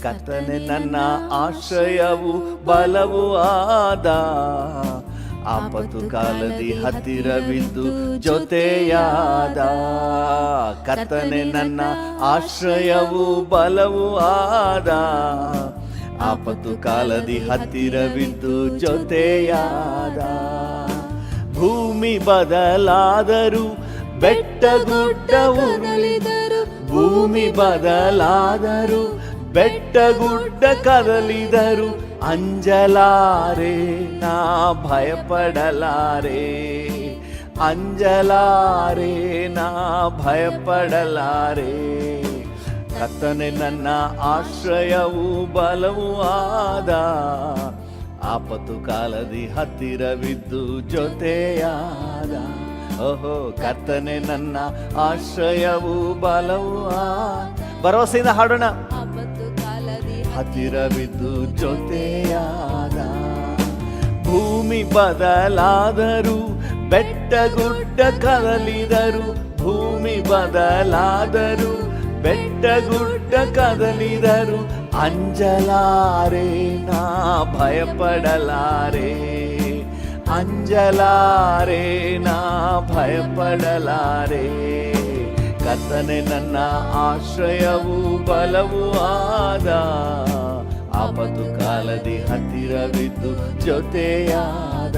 ಕರ್ತನೆ ನನ್ನ ಆಶ್ರಯವು ಬಲವೂ ಆದ. ಆಪತ್ತು ಕಾಲದಿ ಹತ್ತಿರವಿದ್ದು ಜೊತೆಯಾದ. ಕರ್ತನೆ ನನ್ನ ಆಶ್ರಯವು ಬಲವೂ ಆದ. ಆಪತ್ತು ಕಾಲದಿ ಹತ್ತಿರವಿದ್ದು ಜೊತೆಯಾದ. ಭೂಮಿ ಬದಲಾದರೂ ಬೆಟ್ಟ ಗುಡ್ಡವು ಭೂಮಿ ಬದಲಾದರೂ ಬೆಟ್ಟ ಗುಡ್ಡ ಕದಲಿದರು ಅಂಜಲಾರೆ ನಾ ಭಯಪಡಲಾರೆ. ಅಂಜಲಾರೆ ನಾ ಭಯಪಡಲಾರೆ. ಕರ್ತನೆ ನನ್ನ ಆಶ್ರಯವು ಬಲವೂ ಆದ. ಆಪತ್ತು ಕಾಲದಿ ಹತ್ತಿರವಿದ್ದು ಜೊತೆಯಾದ. ಓಹೋ, ಕರ್ತನೆ ನನ್ನ ಆಶ್ರಯವು ಬಲವೂ ಭರವಸೆಯಿಂದ ಹಾಡೋಣ. ಹತ್ತಿರವಿದ್ದು ಜೊತೆಯಾದ. ಭೂಮಿ ಬದಲಾದರೂ ಬೆಟ್ಟ ಗುಡ್ಡ ಕದಲಿದರು. ಭೂಮಿ ಬದಲಾದರೂ ಬೆಟ್ಟ ಗುಡ್ಡ ಕದಲಿದರು ಅಂಜಲಾರೆ ನಾ ಭಯಪಡಲಾರೆ. ಅಂಜಲಾರೆ ನಾ ಭಯಪಡಲಾರೆ. ಕರ್ತನೆ ನನ್ನ ಆಶ್ರಯವು ಬಲವೂ ಆದ. ಆಪತ್ತು ಕಾಲದಿ ಹತ್ತಿರವಿದ್ದು ಜೊತೆಯಾದ.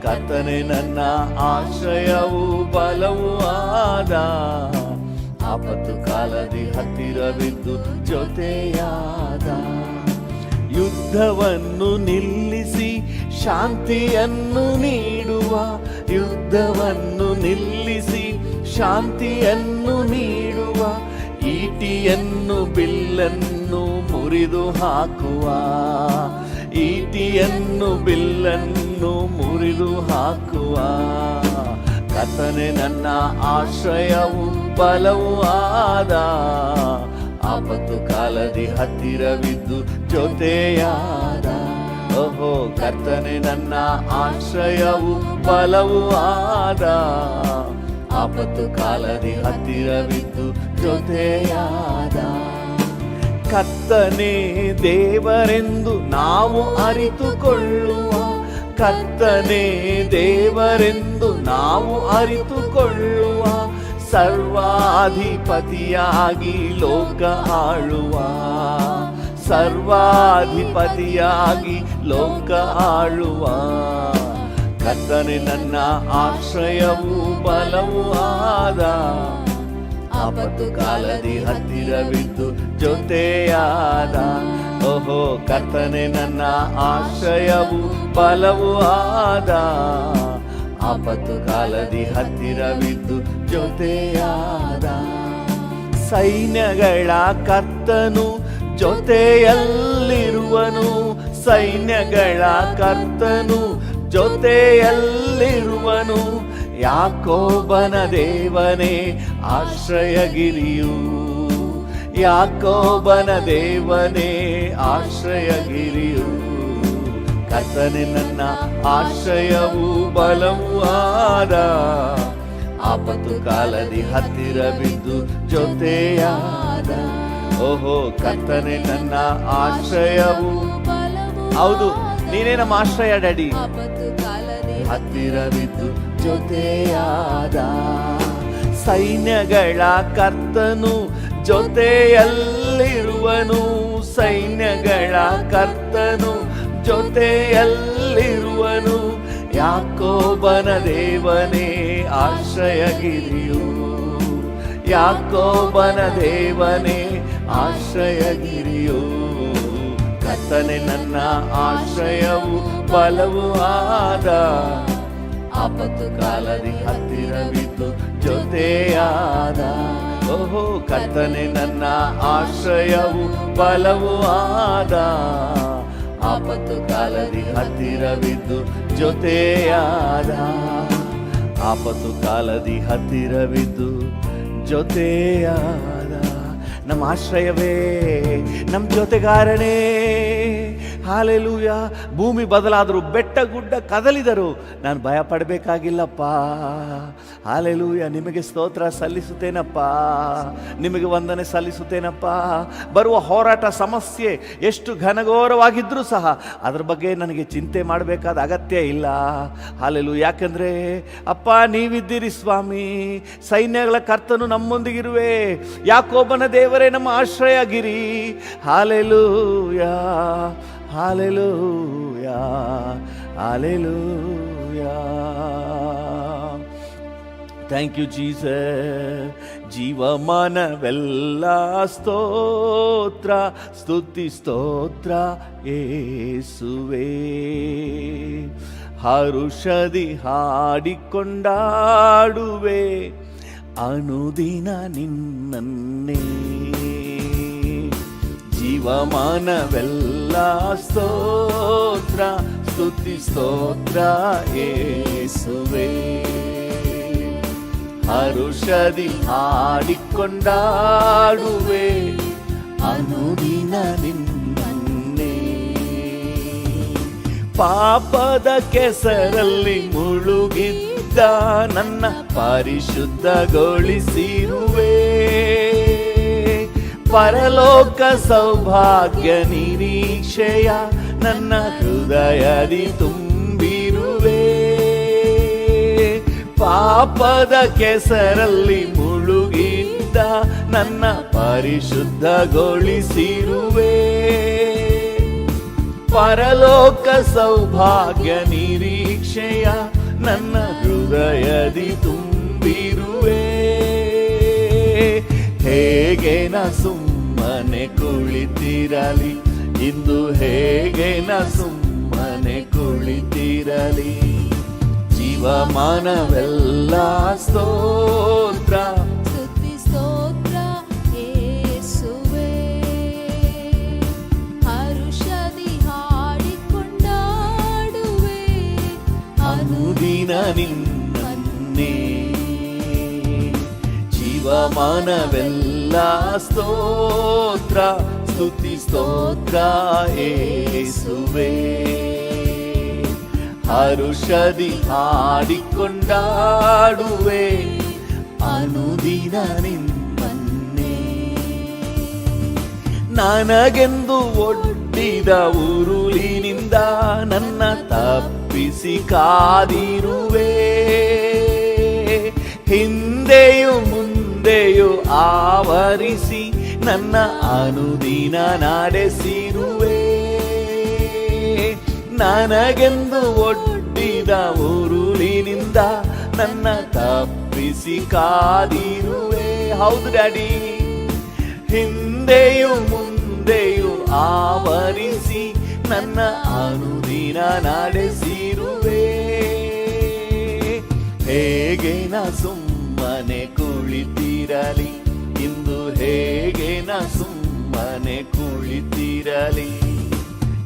ಕರ್ತನೆ ನನ್ನ ಆಶ್ರಯವು ಬಲವೂ ಆದ. ಆಪತ್ತು ಕಾಲದಿ ಹತ್ತಿರವಿದ್ದು ಜೊತೆಯಾದ. ಯುದ್ಧವನ್ನು ನಿಲ್ಲಿಸಿ ಶಾಂತಿಯನ್ನು ನೀಡುವ. ಯುದ್ಧವನ್ನು ನಿಲ್ಲಿಸಿ ಶಾಂತಿಯನ್ನು ನೀಡುವ. ಈಟಿಯನ್ನು ಬಿಲ್ಲನ್ನು ಮುರಿದು ಹಾಕುವ. ಈಟಿಯನ್ನು ಬಿಲ್ಲನ್ನು ಮುರಿದು ಹಾಕುವ. ಕರ್ತನೆ ನನ್ನ ಆಶ್ರಯವು ಬಲವೂ ಆದ. ಆಪತ್ತು ಕಾಲದಿ ಹತ್ತಿರವಿದ್ದು ಜೊತೆಯಾದ. ಓಹೋ, ಕರ್ತನೆ ನನ್ನ ಆಶ್ರಯವು ಬಲವೂ ಆದ. ಆಪತ್ತು ಕಾಲದಿ ಹತ್ತಿರವಿದ್ದು ಜೊತೆಯಾದ. ಕರ್ತನೇ ದೇವರೆಂದು ನಾವು ಅರಿತುಕೊಳ್ಳುವ. ಕರ್ತನೇ ದೇವರೆಂದು ನಾವು ಅರಿತುಕೊಳ್ಳುವ. ಸರ್ವಾಧಿಪತಿಯಾಗಿ ಲೋಕ ಆಳುವ. ಸರ್ವಾಧಿಪತಿಯಾಗಿ ಲೋಕ ಆಳುವ. ಕರ್ತನೆ ನನ್ನ ಆಶ್ರಯವು ಬಲವೂ ಆದ. ಆಪತ್ತು ಕಾಲದಿ ಹತ್ತಿರವಿದ್ದು ಜೊತೆಯಾದ. ಓಹೋ, ಕರ್ತನೆ ನನ್ನ ಆಶ್ರಯವು ಬಲವೂ ಆದ. ಆಪತ್ತು ಕಾಲದಿ ಹತ್ತಿರವಿದ್ದು ಜೊತೆಯಾದ. ಸೈನ್ಯಗಳ ಕರ್ತನು ಜೊತೆಯಲ್ಲಿರುವನು. ಸೈನ್ಯಗಳ ಕರ್ತನು ಜೊತೆಯಲ್ಲಿರುವನು. ಯಾಕೋಬನ ದೇವನೇ ಆಶ್ರಯಗಿರಿಯು. ಯಾಕೋಬನ ದೇವನೇ ಆಶ್ರಯಗಿರಿಯು. ಕರ್ತನೆ ನನ್ನ ಆಶ್ರಯವು ಬಲವೂ ಆದ. ಆಪತ್ತು ಕಾಲದಿ ಹತ್ತಿರವಿದ್ದು ಜೊತೆಯಾದ. ಓಹೋ, ಕರ್ತನೆ ನನ್ನ ಆಶ್ರಯವು. ಹೌದು, ನೀನೇ ನಮ್ಮ ಆಶ್ರಯ ಡ್ಯಾಡಿ. ಹತ್ತಿರವಿದ್ದು ಜೊತೆಯಾದ. ಸೈನ್ಯಗಳ ಕರ್ತನು ಜೊತೆಯಲ್ಲಿರುವನು. ಸೈನ್ಯಗಳ ಕರ್ತನು ಜೊತೆಯಲ್ಲಿರುವನು. ಯಾಕೋಬನ ದೇವನೇ ಆಶ್ರಯಗಿರಿಯು. ಯಾಕೋಬನ ದೇವನೇ ಆಶ್ರಯಗಿರಿಯು. ಕರ್ತನೆ ನನ್ನ ಆಶ್ರಯವು ಬಲವೂ ಆದ. ಆಪತ್ತು ಕಾಲದಿ ಹತ್ತಿರವಿದ್ದು ಜೊತೆಯಾದ. ಓಹೋ, ಕರ್ತನೆ ನನ್ನ ಆಶ್ರಯವು ಬಲವೂ ಆದ. ಆಪತ್ತು ಕಾಲದಿ ಹತ್ತಿರವಿದ್ದು ಜೊತೆಯಾದ. ಆಪತ್ತು ಕಾಲದಿ ಹತ್ತಿರವಿದ್ದು ಜೊತೆಯಾದ. ನಮ್ಮ ಆಶ್ರಯವೇ, ನಮ್ಮ ಜೊತೆಗಾರನೇ. ಹಾಲೆಲೂಯ. ಭೂಮಿ ಬದಲಾದರೂ, ಬೆಟ್ಟ ಗುಡ್ಡ ಕದಲಿದರು, ನಾನು ಭಯ ಪಡಬೇಕಾಗಿಲ್ಲಪ್ಪ. ಹಾಲೆಲೂಯ. ನಿಮಗೆ ಸ್ತೋತ್ರ ಸಲ್ಲಿಸುತ್ತೇನಪ್ಪ, ನಿಮಗೆ ವಂದನೆ ಸಲ್ಲಿಸುತ್ತೇನಪ್ಪ. ಬರುವ ಹೋರಾಟ, ಸಮಸ್ಯೆ ಎಷ್ಟು ಘನಘೋರವಾಗಿದ್ದರೂ ಸಹ ಅದರ ಬಗ್ಗೆ ನನಗೆ ಚಿಂತೆ ಮಾಡಬೇಕಾದ ಅಗತ್ಯ ಇಲ್ಲ. ಹಾಲೆಲೂಯ. ಯಾಕೆಂದರೆ ಅಪ್ಪ ನೀವಿದ್ದೀರಿ ಸ್ವಾಮಿ, ಸೈನ್ಯಗಳ ಕರ್ತನು ನಮ್ಮೊಂದಿಗಿರುವೆ, ಯಾಕೋಬನ ದೇವರೇ ನಮ್ಮ ಆಶ್ರಯಗಿರಿ. ಹಾಲೆಲೂಯ, ಹಾಲೆಲೂಯ, ಹಾಲೆಲೂಯ. Thank you Jesus. ಜೀವಮಾನವೆಲ್ಲ ಸ್ತೋತ್ರ, ಸ್ತುತಿ ಸ್ತೋತ್ರ ಯೇಸುವೇ. ಹರುಷದಿ ಹಾಡಿಕೊಂಡಾಡುವೆ ಅನುದಿನ ನಿನ್ನನ್ನೇ. ಜೀವಮಾನವೆಲ್ಲ ಸ್ತೋತ್ರ, ಸ್ತುತಿ ಸ್ತೋತ್ರ ಯೇಸುವೇ. ಹರುಷದಿ ಹಾಡಿಕೊಂಡಾಡುವೆ ಅನುದಿನ ನಿನ್ನನ್ನೇ. ಪಾಪದ ಕೆಸರಲ್ಲಿ ಮುಳುಗಿದ್ದ ನನ್ನ ಪರಿಶುದ್ಧಗೊಳಿಸಿರುವೆ. ಪರಲೋಕ ಸೌಭಾಗ್ಯ ನಿರೀಕ್ಷೆಯ ನನ್ನ ಹೃದಯದಿ ತುಂಬಿರುವೆ. ಪಾಪದ ಕೆಸರಲ್ಲಿ ಮುಳುಗಿದ್ದ ನನ್ನ ಪರಿಶುದ್ಧಗೊಳಿಸಿರುವೆ. ಪರಲೋಕ ಸೌಭಾಗ್ಯ ನಿರೀಕ್ಷೆಯ ನನ್ನ ಹೃದಯದಿ ತುಂಬಿರುವೆ. ಹೇಗೆ ನಾ ಸುಮ್ಮನೆ ಕುಳಿತಿರಲಿ ಇಂದು, ಹೇಗೆ ನಾ ಸುಮ್ಮನೆ ಕುಳಿತಿರಲಿ. ಜೀವಮಾನವೆಲ್ಲ ಸ್ತೋತ್ರ, ಸ್ತುತಿ ಸ್ತೋತ್ರ ಯೇಸುವೇ. ಹರುಷದಿ ಹಾಡಿಕೊಂಡಾಡುವೆ ಅನುದಿನ ನಿನ್ನನ್ನೇ. ಜೀವಮಾನವೆಲ್ಲ ಸ್ತೋತ್ರ, ಸ್ತುತಿ ಸ್ತೋತ್ರ ಯೇಸುವೇ. ಹರುಷದಿ ಹಾಡಿಕೊಂಡಾಡುವೆ ಅನುದಿನ ನಿನ್ನನ್ನೇ. ನನಗೆಂದು ಒಡ್ಡಿದ ಉರುಳಿನಿಂದ ನನ್ನ ತಪ್ಪಿಸಿ ಕಾದಿರುವೆ. ಹಿಂದೆಯೂ ಮುಂದೆಯೂ ಆವರಿಸಿ ನನ್ನ ಅನುದಿನ ನಡೆಸಿರುವೆ. ನನಗೆಂದು ಒಡ್ಡಿದ ಉರುಳಿನಿಂದ ನನ್ನ ತಪ್ಪಿಸಿ ಕಾದಿರುವೆ. ಹೌದು ಡ್ಯಾಡಿ. ಹಿಂದೆಯೂ ಮುಂದೆಯೂ ಆವರಿಸಿ ನನ್ನ ಅನುದಿನ ನಡೆಸಿರುವೆ. ಹೇಗೆ ನಾ ಸುಮ್ಮನೆ ಕುಳಿತಿರಲಿ ಇಂದು, ಹೇಗೆ ನಾ ಸುಮ್ಮನೆ ಕುಳಿತಿರಲಿ.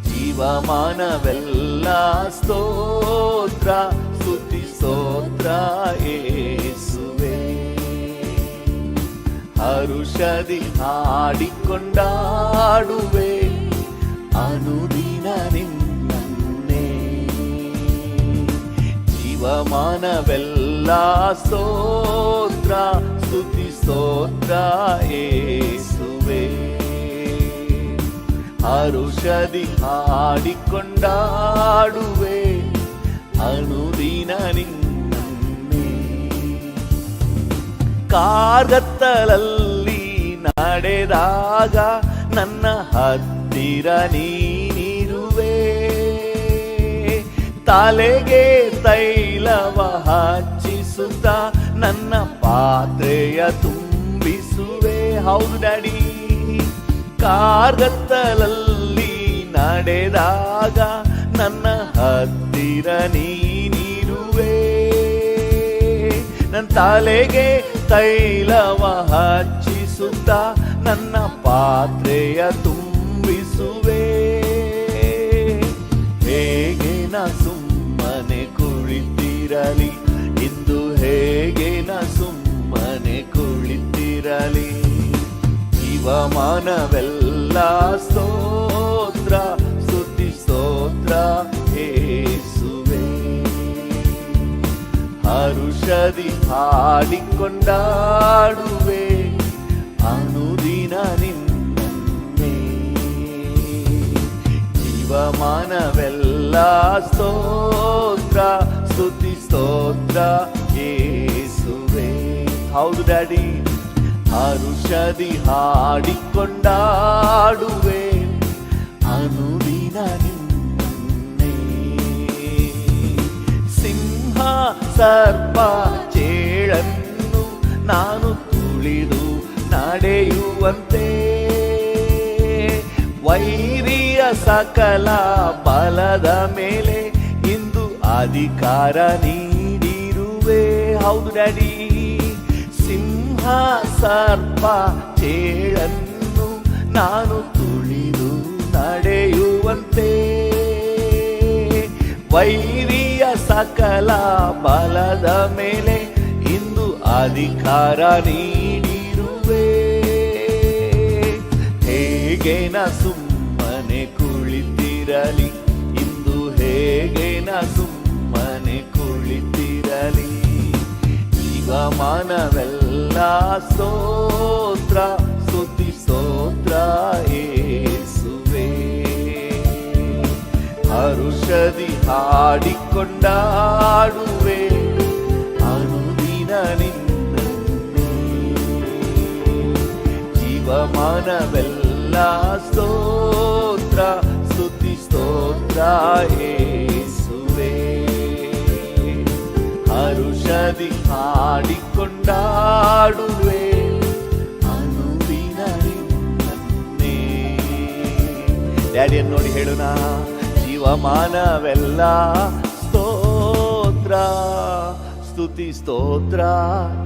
ಜೀವಮಾನವೆಲ್ಲ ಸ್ತೋತ್ರ, ಸ್ತುತಿ ಸ್ತೋತ್ರ ಯೇಸುವೇ. ಹರುಷದಿ ಹಾಡಿಕೊಂಡಾಡುವೆ ಅನುದಿನ ನಿನ್ನನ್ನೇ. ಜೀವಮಾನವೆಲ್ಲ ಸ್ತೋತ್ರ, ಸ್ತುತಿ ಸ್ತೋತ್ರ ಯೇಸುವೇ. ಹರುಷದಿ ಹಾಡಿಕೊಂಡಾಡುವೆ ಅನುದಿನ ನಿನ್ನನ್ನೇ. ಕಾರ್ಗತ್ತಲಲ್ಲಿ ನಡೆದಾಗ ನನ್ನ ಹತ್ತಿರ ನೀನಿರುವೆ. ತಲೆಗೆ ತೈಲವ ಹಚ್ಚಿಸುತ್ತ ನನ್ನ ಪಾತ್ರೆಯ ತುಂಬಿಸುವೆ. ಹೌದು ಡ್ಯಾಡಿ. ಕಾರ್ಗತ್ತಲಲ್ಲಿ ನಡೆದಾಗ ನನ್ನ ಹತ್ತಿರ ನೀನಿರುವೆ. ನನ್ನ ತಲೆಗೆ ತೈಲವ ಹಚ್ಚಿಸುತ್ತ ನನ್ನ ಪಾತ್ರೆಯ ತುಂಬಿಸುವೆ. ಹೇಗೆ ನಾ ಸುಮ್ಮನೆ ಕುಳಿತಿರಲಿ ಇಂದು, ಹೇಗೆ ನಾ ಸುಮ್ಮನೆ ಕುಳಿತಿರಲಿ. ಜೀವಮಾನವೆಲ್ಲ ಸ್ತೋತ್ರ, ಸ್ತುತಿ ಹರುಷದಿ ಹಾಡಿಕೊಂಡಾಡುವೆ ಅನುದಿನ ನಿನ್ನೆ. ಜೀವಮಾನವೆಲ್ಲ ಸ್ತೋತ್ರ ಸ್ತುತಿ ಸ್ತೋತ್ರ ಯೇಸುವೇ. ಹೌದು ಡ್ಯಾಡಿ, ಹರುಷದಿ ಹಾಡಿಕೊಂಡಾಡುವೆ ಅನುದಿನ ನಿನ್ನೆ. ಸಿಂಹ ಸರ್ಪ ಚೇಳನ್ನು ನಾನು ತುಳಿದು ನಡೆಯುವಂತೆ, ವೈರಿಯ ಸಕಲ ಬಲದ ಮೇಲೆ ಇಂದು ಅಧಿಕಾರ ನೀಡಿರುವೆ. ಹೌದು ಡ್ಯಾಡಿ, ಸಿಂಹ ಸರ್ಪ ಚೇಳನ್ನು ನಾನು ತುಳಿದು ನಡೆಯುವಂತೆ, ವೈರಿಯ ಸಕಲ ಬಲದ ಮೇಲೆ ಇಂದು ಅಧಿಕಾರ ನೀಡಿರುವೆ. ಹೇಗೆ ನಾ ಸುಮ್ಮನೆ ಕುಳಿತಿರಲಿ ಇಂದು, ಹೇಗೆ ನಾ ಸುಮ್ಮನೆ ಕುಳಿತಿರಲಿ. ಜೀವಮಾನವೆಲ್ಲ ಸ್ತೋತ್ರ ಸ್ತುತಿ ಸ್ತೋತ್ರ ಯೇಸುವೇ. ಹರುಷದಿ ಹಾಡಿಕೊಂಡಾಡುವೆ ಅನುದಿನ ನಿನ್ನೆ. ಜೀವಮಾನವೆಲ್ಲ ಸ್ತೋತ್ರ ಸ್ತುತಿ ಸ್ತೋತ್ರ ಯೇಸುವೇ. ಹರುಷದಿ ಹಾಡಿಕೊಂಡಾಡುವೆ ಅನುದಿನ ನಿನ್ನೆ. ಡ್ಯಾಡಿಯನ್ನು ನೋಡಿ ಹೇಳೋಣ, ಜೀವಮಾನವೆಲ್ಲ ಸ್ತೋತ್ರ ಸ್ತುತಿ ಸ್ತೋತ್ರ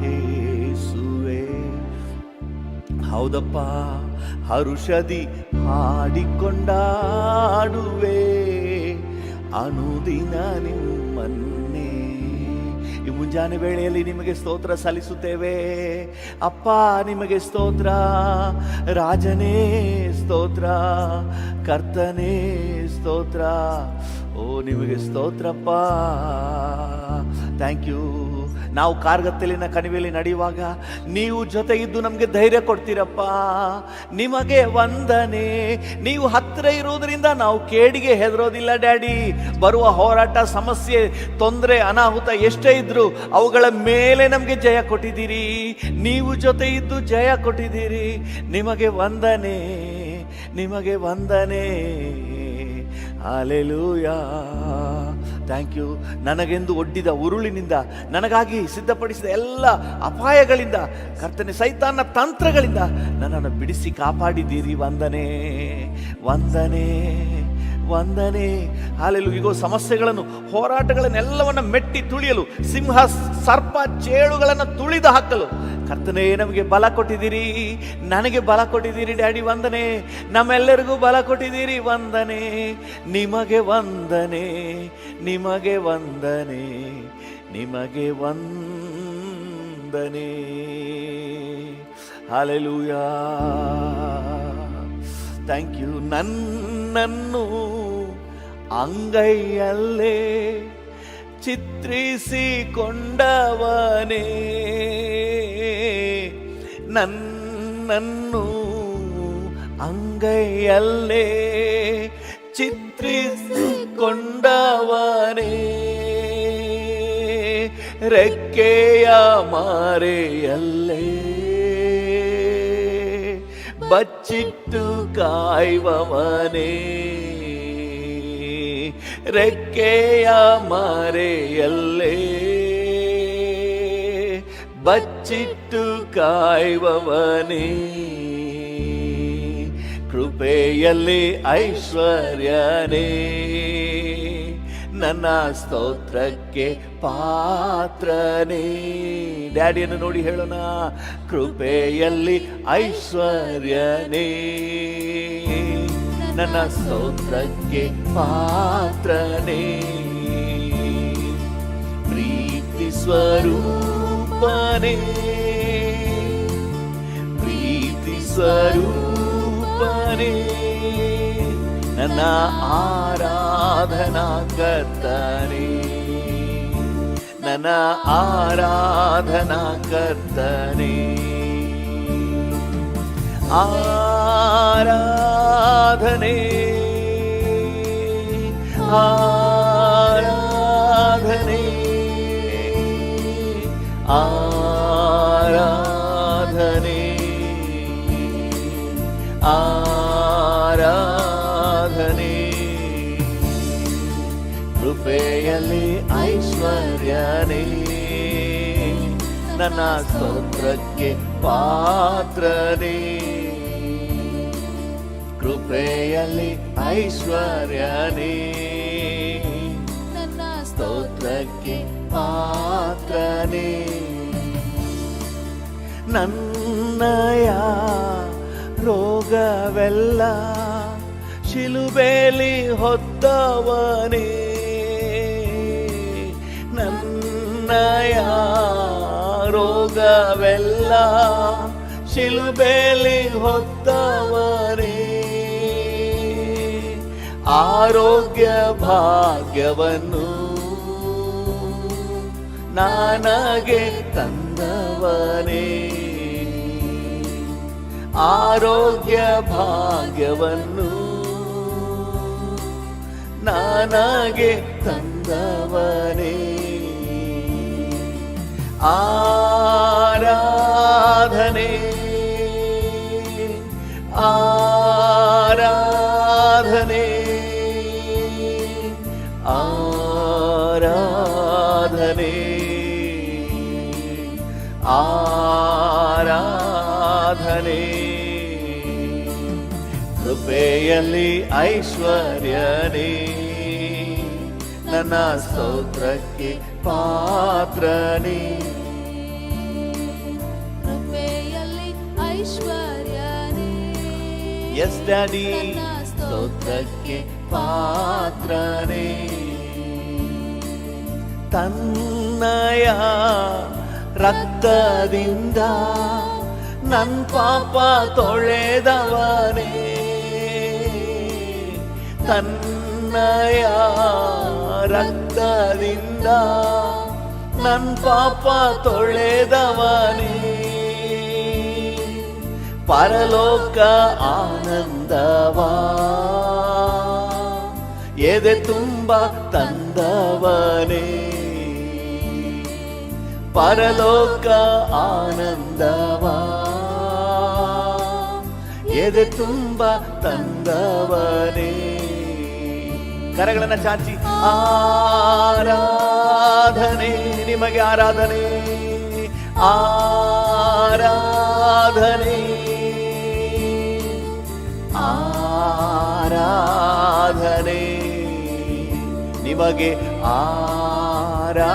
ಯೇಸುವೇ. ಹೌದಪ್ಪ, ಹರುಷದಿ ಹಾಡಿಕೊಂಡಾಡುವೆ ಅನುದಿನ ನಿಮ್ಮನ್ನೇ. ಈ ಮುಂಜಾನೆ ವೇಳೆಯಲ್ಲಿ ನಿಮಗೆ ಸ್ತೋತ್ರ ಸಲ್ಲಿಸುತ್ತೇವೆ ಅಪ್ಪ. ನಿಮಗೆ ಸ್ತೋತ್ರ ರಾಜನೇ, ಸ್ತೋತ್ರ ಕರ್ತನೇ, ಸ್ತೋತ್ರ. ಓ ನಿಮಗೆ ಸ್ತೋತ್ರಪ್ಪ. Thank you. ನಾವು ಕಾರ್ಗತ್ತಲಿನ ಕಣಿವೆಯಲ್ಲಿ ನಡೆಯುವಾಗ ನೀವು ಜೊತೆ ಇದ್ದು ನಮಗೆ ಧೈರ್ಯ ಕೊಡ್ತೀರಪ್ಪ. ನಿಮಗೆ ವಂದನೆ. ನೀವು ಹತ್ತಿರ ಇರುವುದರಿಂದ ನಾವು ಕೇಡಿಗೆ ಹೆದರೋದಿಲ್ಲ ಡ್ಯಾಡಿ. ಬರುವ ಹೋರಾಟ, ಸಮಸ್ಯೆ, ತೊಂದರೆ, ಅನಾಹುತ ಎಷ್ಟೇ ಇದ್ರು ಅವುಗಳ ಮೇಲೆ ನಮಗೆ ಜಯ ಕೊಟ್ಟಿದ್ದೀರಿ. ನೀವು ಜೊತೆ ಇದ್ದು ಜಯ ಕೊಟ್ಟಿದ್ದೀರಿ. ನಿಮಗೆ ವಂದನೆ, ನಿಮಗೆ ವಂದನೆ. ಹಲ್ಲೆಲೂಯಾ. Thank you. ನನಗೆಂದು ಒಡ್ಡಿದ ಉರುಳಿನಿಂದ, ನನಗಾಗಿ ಸಿದ್ಧಪಡಿಸಿದ ಎಲ್ಲ ಅಪಾಯಗಳಿಂದ, ಕರ್ತನೆ ಸೈತಾನ ತಂತ್ರಗಳಿಂದ ನನ್ನನ್ನು ಬಿಡಿಸಿ ಕಾಪಾಡಿದ್ದೀರಿ. ವಂದನೆ, ವಂದನೆ, ವಂದನೆ. ಹಲ್ಲೆಲೂಯಾ. ಈಗ ಸಮಸ್ಯೆಗಳನ್ನು, ಹೋರಾಟಗಳನ್ನೆಲ್ಲವನ್ನು ಮೆಟ್ಟಿ ತುಳಿಯಲು, ಸಿಂಹ ಸರ್ಪ ಚೇಳುಗಳನ್ನು ತುಳಿದು ಹಾಕಲು ಕರ್ತನೇ ನಮಗೆ ಬಲ ಕೊಟ್ಟಿದ್ದೀರಿ. ನನಗೆ ಬಲ ಕೊಟ್ಟಿದ್ದೀರಿ ಡ್ಯಾಡಿ. ವಂದನೆ. ನಮ್ಮೆಲ್ಲರಿಗೂ ಬಲ ಕೊಟ್ಟಿದ್ದೀರಿ. ವಂದನೆ. ನಿಮಗೆ ವಂದನೆ, ನಿಮಗೆ ವಂದನೆ, ನಿಮಗೆ ವಂದನೆ. ಹಲ್ಲೆಲೂಯಾ. Thank you. ನನ್ನನ್ನು ಅಂಗೈಯಲ್ಲೇ ಚಿತ್ರಿಸಿಕೊಂಡವನೇ, ನನ್ನನ್ನು ಅಂಗೈಯಲ್ಲೇ ಚಿತ್ರಿಸಿಕೊಂಡವನೇ, ರೆಕ್ಕೆಯ ಮಾರೆಯಲ್ಲೇ ಬಚ್ಚಿಟ್ಟು ಕಾಯುವವನೇ, ರೆಕ್ಕೆಯ ಮಾರೆಯಲ್ಲೇ ಬಚ್ಚಿಟ್ಟು ಕಾಯುವವನೇ, ಕೃಪೆಯಲ್ಲಿ ಐಶ್ವರ್ಯನೇ, ನನ್ನ ಸ್ತೋತ್ರಕ್ಕೆ ಪಾತ್ರನೇ. ಡ್ಯಾಡಿಯನ್ನು ನೋಡಿ ಹೇಳೋಣ, ಕೃಪೆಯಲ್ಲಿ ಐಶ್ವರ್ಯನೇ, ನನ್ನ ಸ್ತೋತ್ರಕ್ಕೆ ಪಾತ್ರನೇ. ಪ್ರೀತಿ ಸ್ವರೂಪನೇ, ಪ್ರೀತಿ ಸ್ವರೂಪನೇ, ನನ್ನ ಆರಾಧನಾ ಕರ್ತನೇ, ನನ್ನ ಆರಾಧನಾ ಕರ್ತನೇ. ಆರಾಧನೆ ಆರಾಧನೆ ಆರಾಧನೆ ಆರಾಧನೆ. ಕೃಪೆಯಲ್ಲಿ ಐಶ್ವರ್ಯನೇ, ನನ್ನ ಸ್ತೋತ್ರಕ್ಕೆ ಪಾತ್ರನೇ. ಕೃಪೆಯಲ್ಲಿ ಐಶ್ವರ್ಯನೇ, ನನ್ನ ಸ್ತೋತ್ರಕ್ಕೆ ಪಾತ್ರನೇ. ನನ್ನಯ ರೋಗವೆಲ್ಲ ಶಿಲುಬೇಲಿ ಹೊತ್ತವನೇ, ನನ್ನಯ ರೋಗವೆಲ್ಲ ಶಿಲುಬೇಲಿ ಹೊತ್ತವನೇ. ಆರೋಗ್ಯ ಭಾಗ್ಯವನ್ನು ನನಗೆ ತಂದವನೇ, ಆರೋಗ್ಯ ಭಾಗ್ಯವನ್ನು ನನಗೆ ತಂದವನೇ. ಆರಾಧನೆ ಆರಾಧನೆ ಆರಾಧನೆ ಆರಾಧನೆ. ಕೃಪೆಯಲ್ಲಿ ಐಶ್ವರ್ಯನೇ, ನನ್ನ ಸ್ತೋತ್ರಕ್ಕೆ ಪಾತ್ರನೇ. ಕೃಪೆಯಲ್ಲಿ ಐಶ್ವರ್ಯನೇ, ಎಸ್ ಡ್ಯಾಡಿ, ನನ್ನ ಸ್ತೋತ್ರಕ್ಕೆ ಪಾತ್ರನೇ. ತನ್ನಯ ರಕ್ತದಿಂದ ನನ್ ಪಾಪ ತೊಳೆದವನೇ, ತನ್ನಯ ರಕ್ತದಿಂದ ನನ್ ಪಾಪ ತೊಳೆದವನೇ. ಪರಲೋಕ ಆನಂದವಾ ಎದೆ ತುಂಬ ತಂದವನೇ, ಪರಲೋಕ ಆನಂದವಾ ಎದೆ ತುಂಬ ತಂದವನೇ. ಕರಗಳನ್ನ ಚಾಚಿ ಆರಾಧನೆ, ನಿಮಗೆ ಆರಾಧನೆ ಆರಾಧನೆ ಆರಾಧನೆ, ನಿಮಗೆ ಆರಾಧನೆ.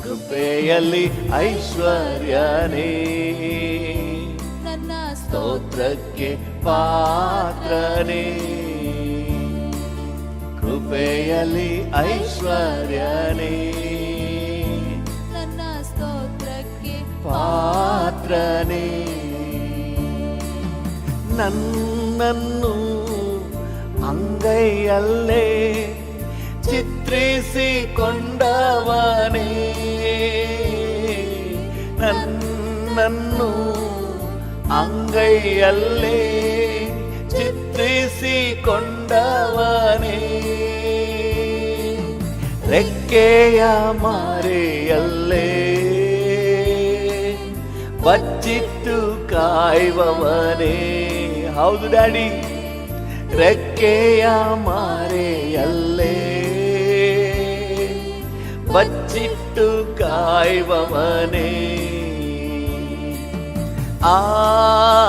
ಕೃಪೆಯಲ್ಲಿ ಐಶ್ವರ್ಯನೇ, ನನ್ನ ಸ್ತೋತ್ರಕ್ಕೆ ಪಾತ್ರನೇ. ಕೃಪೆಯಲ್ಲಿ ಐಶ್ವರ್ಯನೇ, ನನ್ನ ಸ್ತೋತ್ರಕ್ಕೆ ಪಾತ್ರನೇ. ನನ್ನನ್ನು ಅಂಗೈಯಲ್ಲೇ ಚಿತ್ರಿಸಿಕೊಂಡವನೇ, ನನ್ನನ್ನು ಅಂಗೈಯಲ್ಲೇ ಚಿತ್ರಿಸಿಕೊಂಡವನೇ. ರೆಕ್ಕೆಯ ಮಾರೆಯಲ್ಲೇ ಬಚ್ಚಿಟ್ಟು ಕಾಯುವವನೇ. ಹೌದು ಡ್ಯಾಡಿ, ರೆಕ್ಕೆಯ ಮಾರೆಯಲ್ಲೇ ಬಚ್ಚಿಟ್ಟು ಕಾಯುವವನೇ.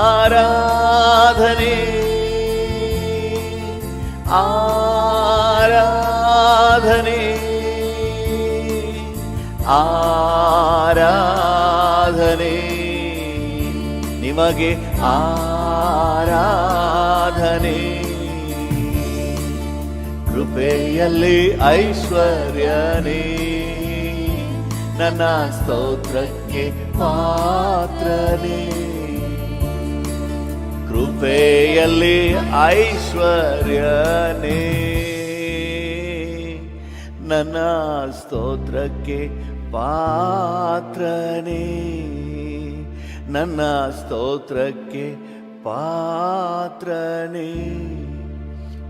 ಆರಾಧನೆ ಆರಾಧನೆ ಆರಾಧನೆ, ನಿಮಗೆ ಆರಾಧನೆ. ಕೃಪೆಯಲ್ಲಿ ಐಶ್ವರ್ಯನೇ, ನನ್ನ ಸ್ತೋತ್ರಕ್ಕೆ ಪಾತ್ರನೇ. ಕೃಪೆಯಲ್ಲಿ ಐಶ್ವರ್ಯನೇ, ನನ್ನ ಸ್ತೋತ್ರಕ್ಕೆ ಪಾತ್ರನೇ, ನನ್ನ ಸ್ತೋತ್ರಕ್ಕೆ ಪಾತ್ರನೇ.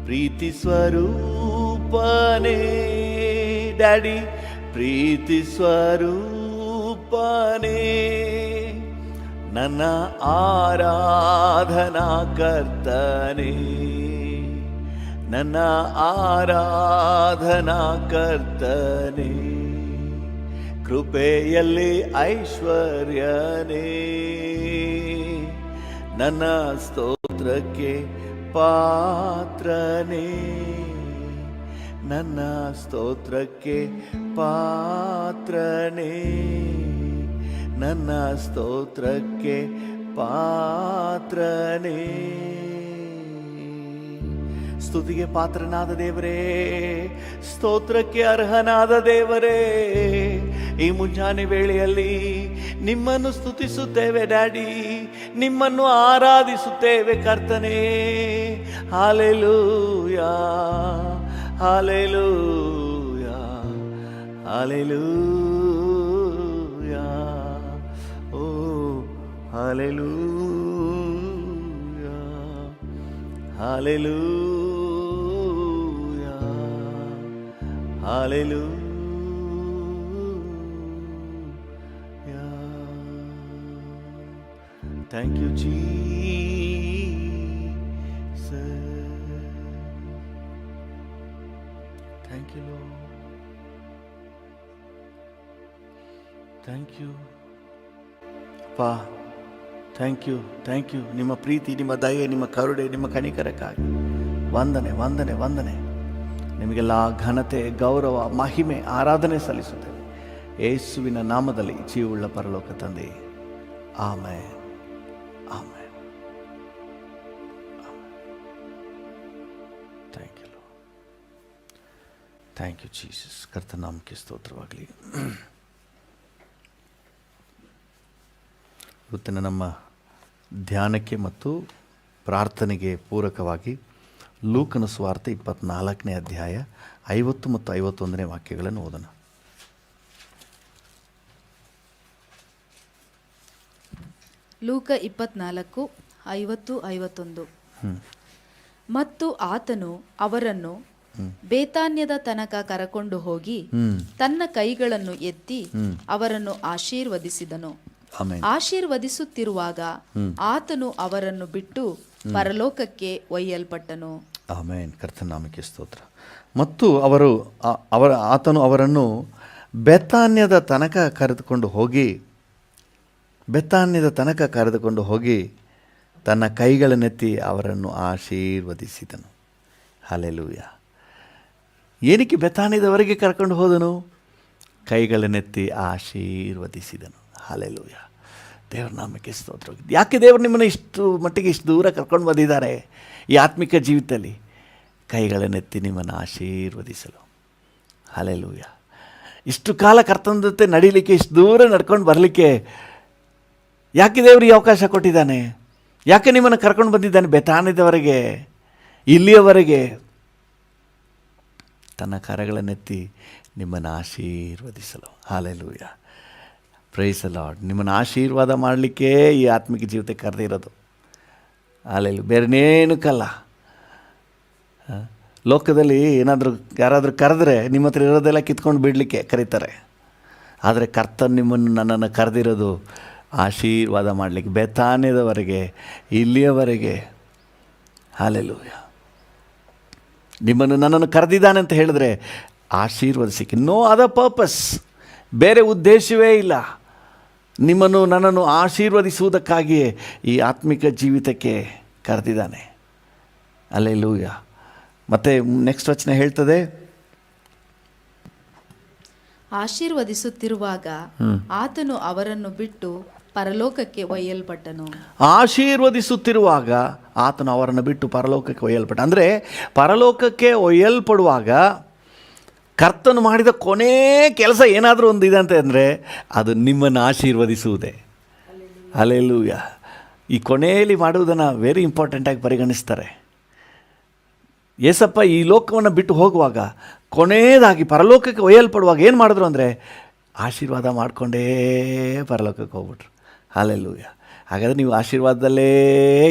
ಪ್ರೀತಿ ಸ್ವರೂಪನೇ ಡ್ಯಾಡಿ, ಪ್ರೀತಿ ಸ್ವರೂಪನೇ, ನನ್ನ ಆರಾಧನಾ ಕರ್ತನೇ, ನನ್ನ ಆರಾಧನಾ ಕರ್ತನೇ. ಕೃಪೆಯಲ್ಲಿ ಐಶ್ವರ್ಯನೇ, ನನ್ನ ಸ್ತೋತ್ರಕ್ಕೆ ಪಾತ್ರನೇ, ನನ್ನ ಸ್ತೋತ್ರಕ್ಕೆ ಪಾತ್ರನೇ, ನನ್ನ ಸ್ತೋತ್ರಕ್ಕೆ ಪಾತ್ರನೇ. ಸ್ತುತಿಗೆ ಪಾತ್ರನಾದ ದೇವರೇ, ಸ್ತೋತ್ರಕ್ಕೆ ಅರ್ಹನಾದ ದೇವರೇ, ಈ ಮುಂಜಾನೆ ವೇಳೆಯಲ್ಲಿ ನಿಮ್ಮನ್ನು ಸ್ತುತಿಸುತ್ತೇವೆ ಡ್ಯಾಡಿ, ನಿಮ್ಮನ್ನು ಆರಾಧಿಸುತ್ತೇವೆ ಕರ್ತನೇ. Hallelujah, hallelujah, hallelujah, oh hallelujah, hallelujah, hallelujah. Thank you, Jesus. Thank you, Lord. Thank you. ಅಪ್ಪ, ಥ್ಯಾಂಕ್ ಯು, ಥ್ಯಾಂಕ್ ಯು. ನಿಮ್ಮ ಪ್ರೀತಿ, ನಿಮ್ಮ ದಯೆ, ನಿಮ್ಮ ಕರುಣೆ, ನಿಮ್ಮ ಕನಿಕರಕ್ಕಾಗಿ ವಂದನೆ, ವಂದನೆ, ವಂದನೆ. ನಿಮಗೆಲ್ಲ ಘನತೆ, ಗೌರವ, ಮಹಿಮೆ, ಆರಾಧನೆ ಸಲ್ಲಿಸುತ್ತೇವೆ ಯೇಸುವಿನ ನಾಮದಲ್ಲಿ, ಜೀವವುಳ್ಳ ಪರಲೋಕ ತಂದೆ. Amen, amen, amen. Thank you lord, thank you Jesus. ಕರ್ತನ ನಾಮಕ್ಕೆ ಸ್ತೋತ್ರವಾಗಲಿ. ಇವತ್ತಿನ ನಮ್ಮ ಧ್ಯಾನಕ್ಕೆ ಮತ್ತು ಪ್ರಾರ್ಥನೆಗೆ ಪೂರಕವಾಗಿ ಲೂಕನ ಸುವಾರ್ತೆ 24ನೇ ಅಧ್ಯಾಯ 50 ಮತ್ತು 51ನೇ ವಾಕ್ಯಗಳನ್ನು ಓದೋಣ. ಲೂಕ 24:50-51. ಮತ್ತು ಆತನು ಅವರನ್ನು ಬೇತಾನ್ಯದ ತನಕ ಕರಕೊಂಡು ಹೋಗಿ ತನ್ನ ಕೈಗಳನ್ನು ಎತ್ತಿ ಅವರನ್ನು ಆಶೀರ್ವದಿಸಿದನು. ಆಶೀರ್ವದಿಸುತ್ತಿರುವಾಗ ಆತನು ಅವರನ್ನು ಬಿಟ್ಟು ಪರಲೋಕಕ್ಕೆ ಒಯ್ಯಲ್ಪಟ್ಟನು. ಆಮೆನ್. ಕರ್ತನ ನಾಮಕ್ಕೆ ಸ್ತೋತ್ರ. ಮತ್ತು ಆತನು ಅವರನ್ನು ಬೇತಾನ್ಯದ ತನಕ ಕರೆದುಕೊಂಡು ಹೋಗಿ ತನ್ನ ಕೈಗಳನ್ನೆತ್ತಿ ಅವರನ್ನು ಆಶೀರ್ವದಿಸಿದನು. ಹಲ್ಲೆಲೂಯಾ. ಏನಕ್ಕೆ ಬೇತಾನ್ಯದವರೆಗೆ ಕರ್ಕೊಂಡು ಹೋದನು? ಕೈಗಳನ್ನೆತ್ತಿ ಆಶೀರ್ವದಿಸಿದನು. ಹಲ್ಲೆಲೂಯಾ. ದೇವರ ನಾಮಕ್ಕೆ ಸ್ತೋತ್ರ. ಯಾಕೆ ದೇವರು ನಿಮ್ಮನ್ನು ಇಷ್ಟು ದೂರ ಕರ್ಕೊಂಡು ಬಂದಿದ್ದಾರೆ ಈ ಆತ್ಮಿಕ ಜೀವಿತದಲ್ಲಿ? ಕೈಗಳನ್ನೆತ್ತಿ ನಿಮ್ಮನ್ನು ಆಶೀರ್ವದಿಸಲು. ಹಲ್ಲೆಲೂಯಾ. ಇಷ್ಟು ಕಾಲ ಕರ್ತನ ಜೊತೆ ನಡೀಲಿಕ್ಕೆ, ಇಷ್ಟು ದೂರ ನಡ್ಕೊಂಡು ಬರಲಿಕ್ಕೆ ಯಾಕೆ ದೇವರು ಈ ಅವಕಾಶ ಕೊಟ್ಟಿದ್ದಾನೆ? ಯಾಕೆ ನಿಮ್ಮನ್ನು ಕರ್ಕೊಂಡು ಬಂದಿದ್ದಾನೆ ಬೇತಾನ್ಯದವರೆಗೆ, ಇಲ್ಲಿಯವರೆಗೆ? ತನ್ನ ಕರಗಳನ್ನೆತ್ತಿ ನಿಮ್ಮನ್ನು ಆಶೀರ್ವದಿಸಲು. ಹಲ್ಲೆಲೂಯಾ. Praise the lord. ನಿಮ್ಮನ್ನು ಆಶೀರ್ವಾದ ಮಾಡಲಿಕ್ಕೆ ಈ ಆತ್ಮಿಕ ಜೀವಿತಕ್ಕೆ ಕರೆದಿರೋದು. ಹಲ್ಲೆಲೂಯಾ. ಬೇರೆನೇನಕ್ಕಲ್ಲ. ಲೋಕದಲ್ಲಿ ಯಾರಾದರೂ ಕರೆದ್ರೆ ನಿಮ್ಮ ಹತ್ರ ಇರೋದೆಲ್ಲ ಕಿತ್ಕೊಂಡು ಬಿಡಲಿಕ್ಕೆ ಕರೀತಾರೆ. ಆದರೆ ಕರ್ತನು ನನ್ನನ್ನು ಕರೆದಿರೋದು ಆಶೀರ್ವಾದ ಮಾಡಲಿಕ್ಕೆ, ಬೇತಾನ್ಯದವರೆಗೆ, ಇಲ್ಲಿಯವರೆಗೆ. ಹಲ್ಲೆಲೂಯಾ. ನನ್ನನ್ನು ಕರೆದಿದ್ದಾನೆ ಅಂತ ಹೇಳಿದ್ರೆ ಆಶೀರ್ವದಿಸಿಕೆ. ನೋ ಅದರ್ ಪರ್ಪಸ್, ಬೇರೆ ಉದ್ದೇಶವೇ ಇಲ್ಲ. ನನ್ನನ್ನು ಆಶೀರ್ವದಿಸುವುದಕ್ಕಾಗಿಯೇ ಈ ಆತ್ಮಿಕ ಜೀವಿತಕ್ಕೆ ಕರೆದಿದ್ದಾನೆ. ಹಲ್ಲೆಲೂಯಾ. ಮತ್ತೆ ನೆಕ್ಸ್ಟ್ ವಚನ ಹೇಳ್ತದೆ, ಆಶೀರ್ವದಿಸುತ್ತಿರುವಾಗ ಆತನು ಅವರನ್ನು ಬಿಟ್ಟು ಪರಲೋಕಕ್ಕೆ ಒಯ್ಯಲ್ಪಟ್ಟನು. ಆಶೀರ್ವದಿಸುತ್ತಿರುವಾಗ ಆತನು ಅವರನ್ನು ಬಿಟ್ಟು ಪರಲೋಕಕ್ಕೆ ಒಯ್ಯಲ್ಪಟ್ಟ. ಅಂದರೆ ಪರಲೋಕಕ್ಕೆ ಒಯ್ಯಲ್ಪಡುವಾಗ ಕರ್ತನು ಮಾಡಿದ ಕೊನೇ ಕೆಲಸ ಏನಾದರೂ ಒಂದು ಇದೆ ಅಂತ ಅಂದರೆ ಅದು ನಿಮ್ಮನ್ನು ಆಶೀರ್ವದಿಸುವುದೇ. ಹಲ್ಲೆಲೂಯಾ. ಈ ಕೊನೆಯಲ್ಲಿ ಮಾಡುವುದನ್ನು ವೆರಿ ಇಂಪಾರ್ಟೆಂಟಾಗಿ ಪರಿಗಣಿಸ್ತಾರೆ. ಏಸಪ್ಪ ಈ ಲೋಕವನ್ನು ಬಿಟ್ಟು ಹೋಗುವಾಗ ಕೊನೆಯದಾಗಿ ಪರಲೋಕಕ್ಕೆ ಒಯ್ಯಲ್ಪಡುವಾಗ ಏನು ಮಾಡಿದ್ರು ಅಂದರೆ ಆಶೀರ್ವಾದ ಮಾಡಿಕೊಂಡೇ ಪರಲೋಕಕ್ಕೆ ಹೋಗ್ಬಿಟ್ರು. ಹಲ್ಲೆಲೂಯಾ. ಹಾಗಾದರೆ ನೀವು ಆಶೀರ್ವಾದದಲ್ಲೇ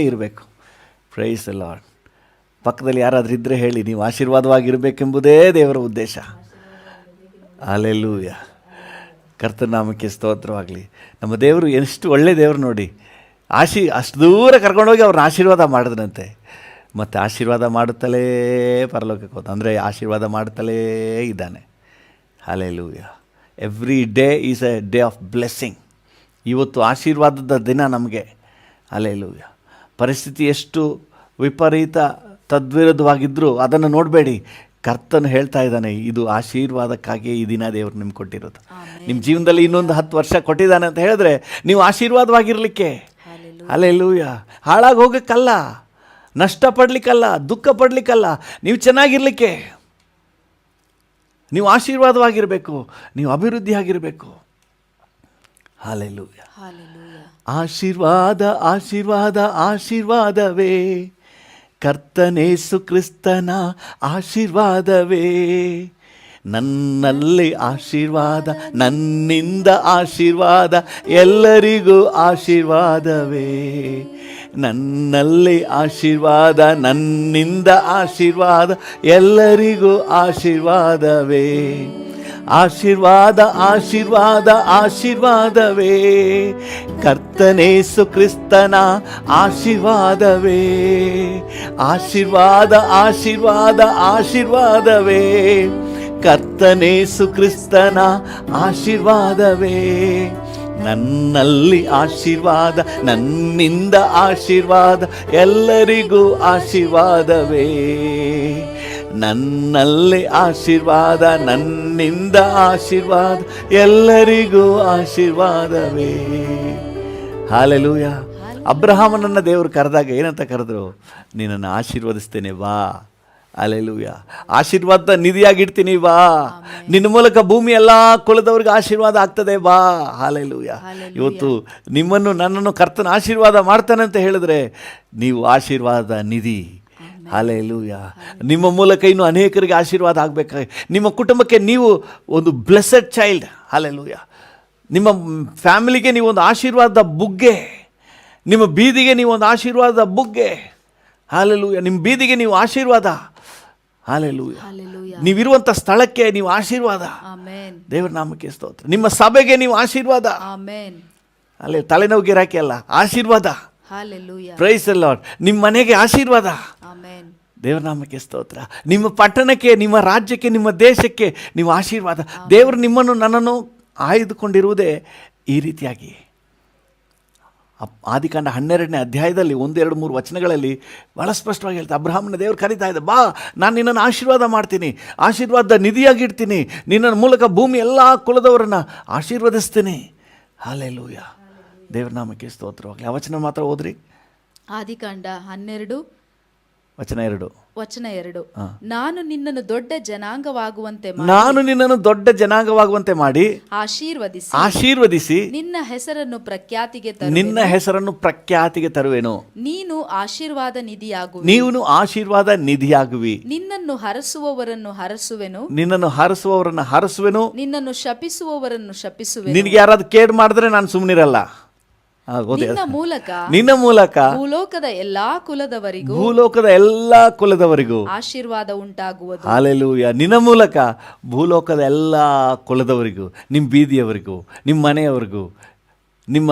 ಇರಬೇಕು. Praise the lord. ಪಕ್ಕದಲ್ಲಿ ಯಾರಾದರೂ ಇದ್ದರೆ ಹೇಳಿ, ನೀವು ಆಶೀರ್ವಾದವಾಗಿರಬೇಕೆಂಬುದೇ ದೇವರ ಉದ್ದೇಶ. ಹಲ್ಲೆಲೂಯಾ. ಕರ್ತನ ನಾಮಕ್ಕೆ ಸ್ತೋತ್ರವಾಗಲಿ. ನಮ್ಮ ದೇವರು ಎಷ್ಟು ಒಳ್ಳೆಯ ದೇವರು ನೋಡಿ. ಅಷ್ಟು ದೂರ ಕರ್ಕೊಂಡೋಗಿ ಅವ್ರನ್ನ ಆಶೀರ್ವಾದ ಮಾಡಿದ್ರಂತೆ. ಮತ್ತು ಆಶೀರ್ವಾದ ಮಾಡುತ್ತಲೇ ಪರಲೋಕಕ್ಕೆ ಹೋದ. ಅಂದರೆ ಆಶೀರ್ವಾದ ಮಾಡುತ್ತಲೇ ಇದ್ದಾನೆ. Hallelujah. Every day is A day of blessing. ಇವತ್ತು ಆಶೀರ್ವಾದದ ದಿನ ನಮಗೆ. ಹಲ್ಲೆಲೂಯಾ. ಪರಿಸ್ಥಿತಿ ಎಷ್ಟು ವಿಪರೀತ ತದ್ವಿರುದ್ಧವಾಗಿದ್ದರೂ ಅದನ್ನು ನೋಡಬೇಡಿ. ಕರ್ತನು ಹೇಳ್ತಾ ಇದ್ದಾನೆ, ಇದು ಆಶೀರ್ವಾದಕ್ಕಾಗಿ ಈ ದಿನ ದೇವರು ನಿಮ್ಗೆ ಕೊಟ್ಟಿರೋದು. ನಿಮ್ಮ ಜೀವನದಲ್ಲಿ ಇನ್ನೊಂದು 10 ವರ್ಷ ಕೊಟ್ಟಿದ್ದಾನೆ ಅಂತ ಹೇಳಿದ್ರೆ ನೀವು ಆಶೀರ್ವಾದವಾಗಿರಲಿಕ್ಕೆ. ಹಲ್ಲೆಲೂಯಾ. ಹಾಳಾಗಿ ಹೋಗೋಕ್ಕಲ್ಲ, ನಷ್ಟ ಪಡಲಿಕ್ಕಲ್ಲ, ದುಃಖ ಪಡಲಿಕ್ಕಲ್ಲ, ನೀವು ಚೆನ್ನಾಗಿರಲಿಕ್ಕೆ. ನೀವು ಆಶೀರ್ವಾದವಾಗಿರಬೇಕು, ನೀವು ಅಭಿವೃದ್ಧಿ ಆಗಿರಬೇಕು. ಹಲ್ಲೆಲೂಯಾ. ಆಶೀರ್ವಾದ ಆಶೀರ್ವಾದ ಆಶೀರ್ವಾದವೇ, ಕರ್ತನೇಸು ಕ್ರಿಸ್ತನ ಆಶೀರ್ವಾದವೇ. ನನ್ನಲ್ಲಿ ಆಶೀರ್ವಾದ, ನನ್ನಿಂದ ಆಶೀರ್ವಾದ, ಎಲ್ಲರಿಗೂ ಆಶೀರ್ವಾದವೇ. ನನ್ನಲ್ಲಿ ಆಶೀರ್ವಾದ, ನನ್ನಿಂದ ಆಶೀರ್ವಾದ, ಎಲ್ಲರಿಗೂ ಆಶೀರ್ವಾದವೇ. ಆಶೀರ್ವಾದ ಆಶೀರ್ವಾದ ಆಶೀರ್ವಾದವೇ, ಕರ್ತನೇಸು ಕ್ರಿಸ್ತನ ಆಶೀರ್ವಾದವೇ. ಆಶೀರ್ವಾದ ಆಶೀರ್ವಾದ ಆಶೀರ್ವಾದವೇ, ಕರ್ತನೇಸು ಕ್ರಿಸ್ತನ ಆಶೀರ್ವಾದವೇ. ನನ್ನಲ್ಲಿ ಆಶೀರ್ವಾದ, ನನ್ನಿಂದ ಆಶೀರ್ವಾದ, ಎಲ್ಲರಿಗೂ ಆಶೀರ್ವಾದವೇ. ನನ್ನಲ್ಲಿ ಆಶೀರ್ವಾದ, ನನ್ನಿಂದ ಆಶೀರ್ವಾದ, ಎಲ್ಲರಿಗೂ ಆಶೀರ್ವಾದವೇ. ಹಲ್ಲೆಲೂಯಾ. ಅಬ್ರಹಾಮನನ್ನು ದೇವರು ಕರೆದಾಗ ಏನಂತ ಕರೆದ್ರು? ನಿನ್ನನ್ನು ಆಶೀರ್ವದಿಸ್ತೇನೆ ಬಾ. ಹಲ್ಲೆಲೂಯಾ. ಆಶೀರ್ವಾದ ನಿಧಿಯಾಗಿಡ್ತೀನಿ ಬಾ. ನಿನ್ನ ಮೂಲಕ ಭೂಮಿ ಎಲ್ಲ ಕುಲದವ್ರಿಗೆ ಆಶೀರ್ವಾದ ಆಗ್ತದೆ ಬಾ. ಹಲ್ಲೆಲೂಯಾ. ಇವತ್ತು ನಿಮ್ಮನ್ನು ನನ್ನನ್ನು ಕರ್ತನ ಆಶೀರ್ವಾದ ಮಾಡ್ತಾನೆ ಅಂತ ಹೇಳಿದ್ರೆ ನೀವು ಆಶೀರ್ವಾದ ನಿಧಿ. ಹಲ್ಲೆಲೂಯಾ. ನಿಮ್ಮ ಮೂಲಕ ಇನ್ನು ಅನೇಕರಿಗೆ ಆಶೀರ್ವಾದ ಆಗಬೇಕಾಗಿ, ನಿಮ್ಮ ಕುಟುಂಬಕ್ಕೆ ನೀವು ಒಂದು ಬ್ಲೆಸ್ಸೆಡ್ ಚೈಲ್ಡ್. ಹಲ್ಲೆಲೂಯಾ. ನಿಮ್ಮ ಫ್ಯಾಮಿಲಿಗೆ ನೀವು ಒಂದು ಆಶೀರ್ವಾದದ ಬುಗ್ಗೆ, ನಿಮ್ಮ ಬೀದಿಗೆ ನೀವು ಒಂದು ಆಶೀರ್ವಾದದ ಬುಗ್ಗೆ. ಹಲ್ಲೆಲೂಯಾ. ನಿಮ್ಮ ಬೀದಿಗೆ ನೀವು ಆಶೀರ್ವಾದ. ಹಲ್ಲೆಲೂಯಾ. ನೀವಿರುವಂಥ ಸ್ಥಳಕ್ಕೆ ನೀವು ಆಶೀರ್ವಾದ. ದೇವರ ನಾಮಕ್ಕೆ ಸ್ತೋತ್ರ. ನಿಮ್ಮ ಸಭೆಗೆ ನೀವು ಆಶೀರ್ವಾದ. ಅಲ್ಲೇ ತಲೆನೋವು ಗಿರಾಕಿ ಅಲ್ಲ, ಆಶೀರ್ವಾದ. Praise the lord. ನಿಮ್ಮ ಮನೆಗೆ ಆಶೀರ್ವಾದ. ದೇವರ ನಾಮಕ್ಕೆ ಸ್ತೋತ್ರ. ನಿಮ್ಮ ಪಟ್ಟಣಕ್ಕೆ, ನಿಮ್ಮ ರಾಜ್ಯಕ್ಕೆ, ನಿಮ್ಮ ದೇಶಕ್ಕೆ ನೀವು ಆಶೀರ್ವಾದ. ದೇವರು ನಿಮ್ಮನ್ನು ನನ್ನನ್ನು ಆಯ್ದುಕೊಂಡಿರುವುದೇ ಈ ರೀತಿಯಾಗಿ. ಆದಿಕಾಂಡ 12ನೇ ಅಧ್ಯಾಯದಲ್ಲಿ 1, 2, 3 ವಚನಗಳಲ್ಲಿ ಭಾಳ ಸ್ಪಷ್ಟವಾಗಿ ಹೇಳ್ತಾ ಅಬ್ರಹಾಮನ ದೇವರು ಕರೀತಾ ಇದೆ, ಬಾ, ನಾನು ನಿನ್ನನ್ನು ಆಶೀರ್ವಾದ ಮಾಡ್ತೀನಿ, ಆಶೀರ್ವಾದ ನಿಧಿಯಾಗಿಡ್ತೀನಿ, ನಿನ್ನ ಮೂಲಕ ಭೂಮಿ ಎಲ್ಲ ಕುಲದವರನ್ನು ಆಶೀರ್ವದಿಸ್ತೀನಿ. ಹಲ್ಲೆಲೂಯಾ. ದೇವರ ನಾಮಕ್ಕೆ ಸ್ತೋತ್ರವಾಗಲಿ. ಆ ವಚನ ಮಾತ್ರ ಓದ್ರಿ. ಆದಿಕಾಂಡ 12 ವಚನ 2. ನಾನು ನಿನ್ನನ್ನು ದೊಡ್ಡ ಜನಾಂಗವಾಗುವಂತೆ ಮಾಡಿ ಆಶೀರ್ವದಿಸಿ ನಿನ್ನ ಹೆಸರನ್ನು ಪ್ರಖ್ಯಾತಿಗೆ ತರುವೆನು. ನೀನು ಆಶೀರ್ವಾದ ನಿಧಿಯಾಗುವಿ. ನಿನ್ನನ್ನು ಹರಸುವವರನ್ನು ಹರಸುವೆನು, ನಿನ್ನನ್ನು ಶಪಿಸುವವರನ್ನು ಶಪಿಸುವೆನು. ನಿನಗೆ ಯಾರಾದ್ರೂ ಕೇಡು ಮಾಡಿದ್ರೆ ನಾನು ಸುಮ್ಮನಿರಲ್ಲ. ನಿನ್ನ ಮೂಲಕ ಭೂಲೋಕದ ಎಲ್ಲಾ ಕುಲದವರಿಗೂ ಆಶೀರ್ವಾದ ಉಂಟಾಗುವುದು. ಹಲ್ಲೆಲೂಯಾ. ನಿನ್ನ ಮೂಲಕ ಭೂಲೋಕದ ಎಲ್ಲ ಕುಲದವರಿಗೂ, ನಿಮ್ಮ ಬೀದಿಯವರಿಗೂ, ನಿಮ್ಮ ಮನೆಯವರಿಗೂ, ನಿಮ್ಮ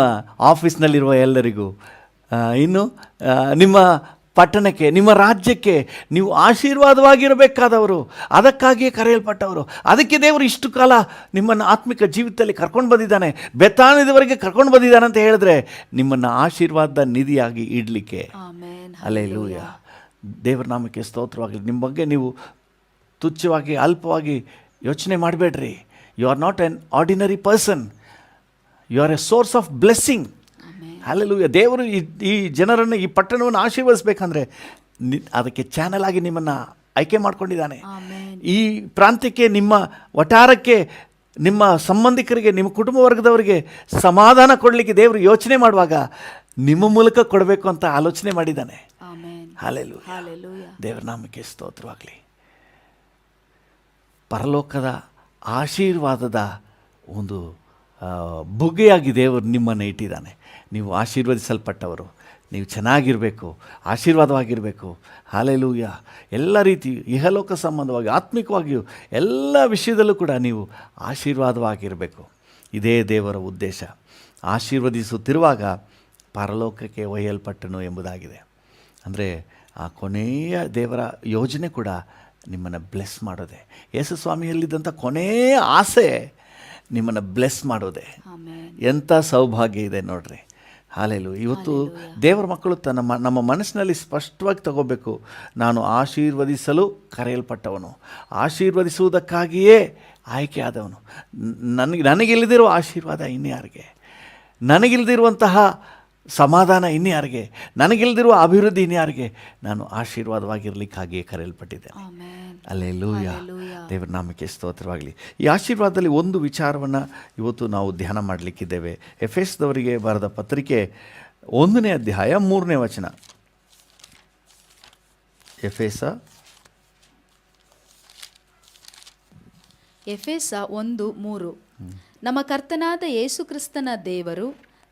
ಆಫೀಸ್ನಲ್ಲಿರುವ ಎಲ್ಲರಿಗೂ, ಇನ್ನು ನಿಮ್ಮ ಪಟ್ಟಣಕ್ಕೆ, ನಿಮ್ಮ ರಾಜ್ಯಕ್ಕೆ ನೀವು ಆಶೀರ್ವಾದವಾಗಿರಬೇಕಾದವರು. ಅದಕ್ಕಾಗಿಯೇ ಕರೆಯಲ್ಪಟ್ಟವರು. ಅದಕ್ಕೆ ದೇವರು ಇಷ್ಟು ಕಾಲ ನಿಮ್ಮನ್ನು ಆತ್ಮಿಕ ಜೀವಿತದಲ್ಲಿ ಕರ್ಕೊಂಡು ಬಂದಿದ್ದಾನೆ, ಬೆಥಾನ್ಯದವರೆಗೆ ಕರ್ಕೊಂಡು ಬಂದಿದ್ದಾನೆ ಅಂತ ಹೇಳಿದ್ರೆ ನಿಮ್ಮನ್ನು ಆಶೀರ್ವಾದದ ನಿಧಿಯಾಗಿ ಇಡಲಿಕ್ಕೆ. ಹಲ್ಲೆಲೂಯಾ. ದೇವರ ನಾಮಕ್ಕೆ ಸ್ತೋತ್ರವಾಗಲಿ. ನಿಮ್ಮ ಬಗ್ಗೆ ನೀವು ತುಚ್ಛವಾಗಿ, ಅಲ್ಪವಾಗಿ ಯೋಚನೆ ಮಾಡಬೇಡ್ರಿ. You are not an ordinary person, you are a source of blessing. Hallelujah. ದೇವರು ಈ ಜನರನ್ನು, ಈ ಪಟ್ಟಣವನ್ನು ಆಶೀರ್ವದಿಸಬೇಕಂದ್ರೆ ಅದಕ್ಕೆ ಚಾನಲ್ ಆಗಿ ನಿಮ್ಮನ್ನು ಆಯ್ಕೆ ಮಾಡ್ಕೊಂಡಿದ್ದಾನೆ. ಈ ಪ್ರಾಂತ್ಯಕ್ಕೆ, ನಿಮ್ಮ ವಟಾರಕ್ಕೆ, ನಿಮ್ಮ ಸಂಬಂಧಿಕರಿಗೆ, ನಿಮ್ಮ ಕುಟುಂಬ ವರ್ಗದವರಿಗೆ ಸಮಾಧಾನ ಕೊಡಲಿಕ್ಕೆ ದೇವರು ಯೋಚನೆ ಮಾಡುವಾಗ ನಿಮ್ಮ ಮೂಲಕ ಕೊಡಬೇಕು ಅಂತ ಆಲೋಚನೆ ಮಾಡಿದ್ದಾನೆ. ಹಲ್ಲೆಲೂಯಾ. ದೇವರ ನಾಮಕ್ಕೆ ಸ್ತೋತ್ರವಾಗಲಿ. ಪರಲೋಕದ ಆಶೀರ್ವಾದದ ಒಂದು ಬುಗ್ಗೆಯಾಗಿ ದೇವರು ನಿಮ್ಮನ್ನು ಇಟ್ಟಿದ್ದಾನೆ. ನೀವು ಆಶೀರ್ವದಿಸಲ್ಪಟ್ಟವರು, ನೀವು ಚೆನ್ನಾಗಿರಬೇಕು, ಆಶೀರ್ವಾದವಾಗಿರಬೇಕು. ಹಲ್ಲೆಲೂಯಾ. ಎಲ್ಲ ರೀತಿ ಇಹಲೋಕ ಸಂಬಂಧವಾಗಿ ಆತ್ಮಿಕವಾಗಿಯೂ ಎಲ್ಲ ವಿಷಯದಲ್ಲೂ ಕೂಡ ನೀವು ಆಶೀರ್ವಾದವಾಗಿರಬೇಕು. ಇದೇ ದೇವರ ಉದ್ದೇಶ. ಆಶೀರ್ವದಿಸುತ್ತಿರುವಾಗ ಪರಲೋಕಕ್ಕೆ ಒಯ್ಯಲ್ಪಟ್ಟನು ಎಂಬುದಾಗಿದೆ. ಅಂದರೆ ಆ ಕೊನೆಯ ದೇವರ ಯೋಜನೆ ಕೂಡ ನಿಮ್ಮನ್ನು ಬ್ಲೆಸ್ ಮಾಡೋದೆ. ಯೇಸು ಸ್ವಾಮಿಯಲ್ಲಿದ್ದಂಥ ಕೊನೆಯ ಆಸೆ ನಿಮ್ಮನ್ನು ಬ್ಲೆಸ್ ಮಾಡೋದೆ. ಎಂಥ ಸೌಭಾಗ್ಯ ಇದೆ ನೋಡ್ರಿ. ಹಲ್ಲೆಲೂಯಾ. ಇವತ್ತು ದೇವರ ಮಕ್ಕಳು ನಮ್ಮ ಮನಸ್ಸಿನಲ್ಲಿ ಸ್ಪಷ್ಟವಾಗಿ ತಗೋಬೇಕು, ನಾನು ಆಶೀರ್ವದಿಸಲು ಕರೆಯಲ್ಪಟ್ಟವನು, ಆಶೀರ್ವದಿಸುವುದಕ್ಕಾಗಿಯೇ ಆಯ್ಕೆ ಆದವನು. ನನಗಿಲ್ಲದಿರುವ ಆಶೀರ್ವಾದ ಇನ್ಯಾರಿಗೆ? ನನಗಿಲ್ದಿರುವಂತಹ ಸಮಾಧಾನ ಇನ್ಯಾರಿಗೆ? ನನಗಿಲ್ದಿರುವ ಅಭಿವೃದ್ಧಿ ಇನ್ಯಾರಿಗೆ? ನಾನು ಆಶೀರ್ವಾದವಾಗಿರಲಿಕ್ಕಾಗಿಯೇ ಕರೆಯಲ್ಪಟ್ಟಿದ್ದೇನೆ. ಹಲ್ಲೆಲೂಯಾ. ದೇವರ ನಾಮಕ್ಕೆ ಸ್ತೋತ್ರವಾಗಲಿ. ಈ ಆಶೀರ್ವಾದದಲ್ಲಿ ಒಂದು ವಿಚಾರವನ್ನು ಇವತ್ತು ನಾವು ಧ್ಯಾನ ಮಾಡಲಿಕ್ಕಿದ್ದೇವೆ. ಎಫೆಸದವರಿಗೆ ಬರೆದ ಪತ್ರಿಕೆ 1ನೇ ಅಧ್ಯಾಯ 3ನೇ ವಚನ. ಎಫೆಸ 1:3. ನಮ್ಮ ಕರ್ತನಾದ ಯೇಸು ಕ್ರಿಸ್ತನ ದೇವರು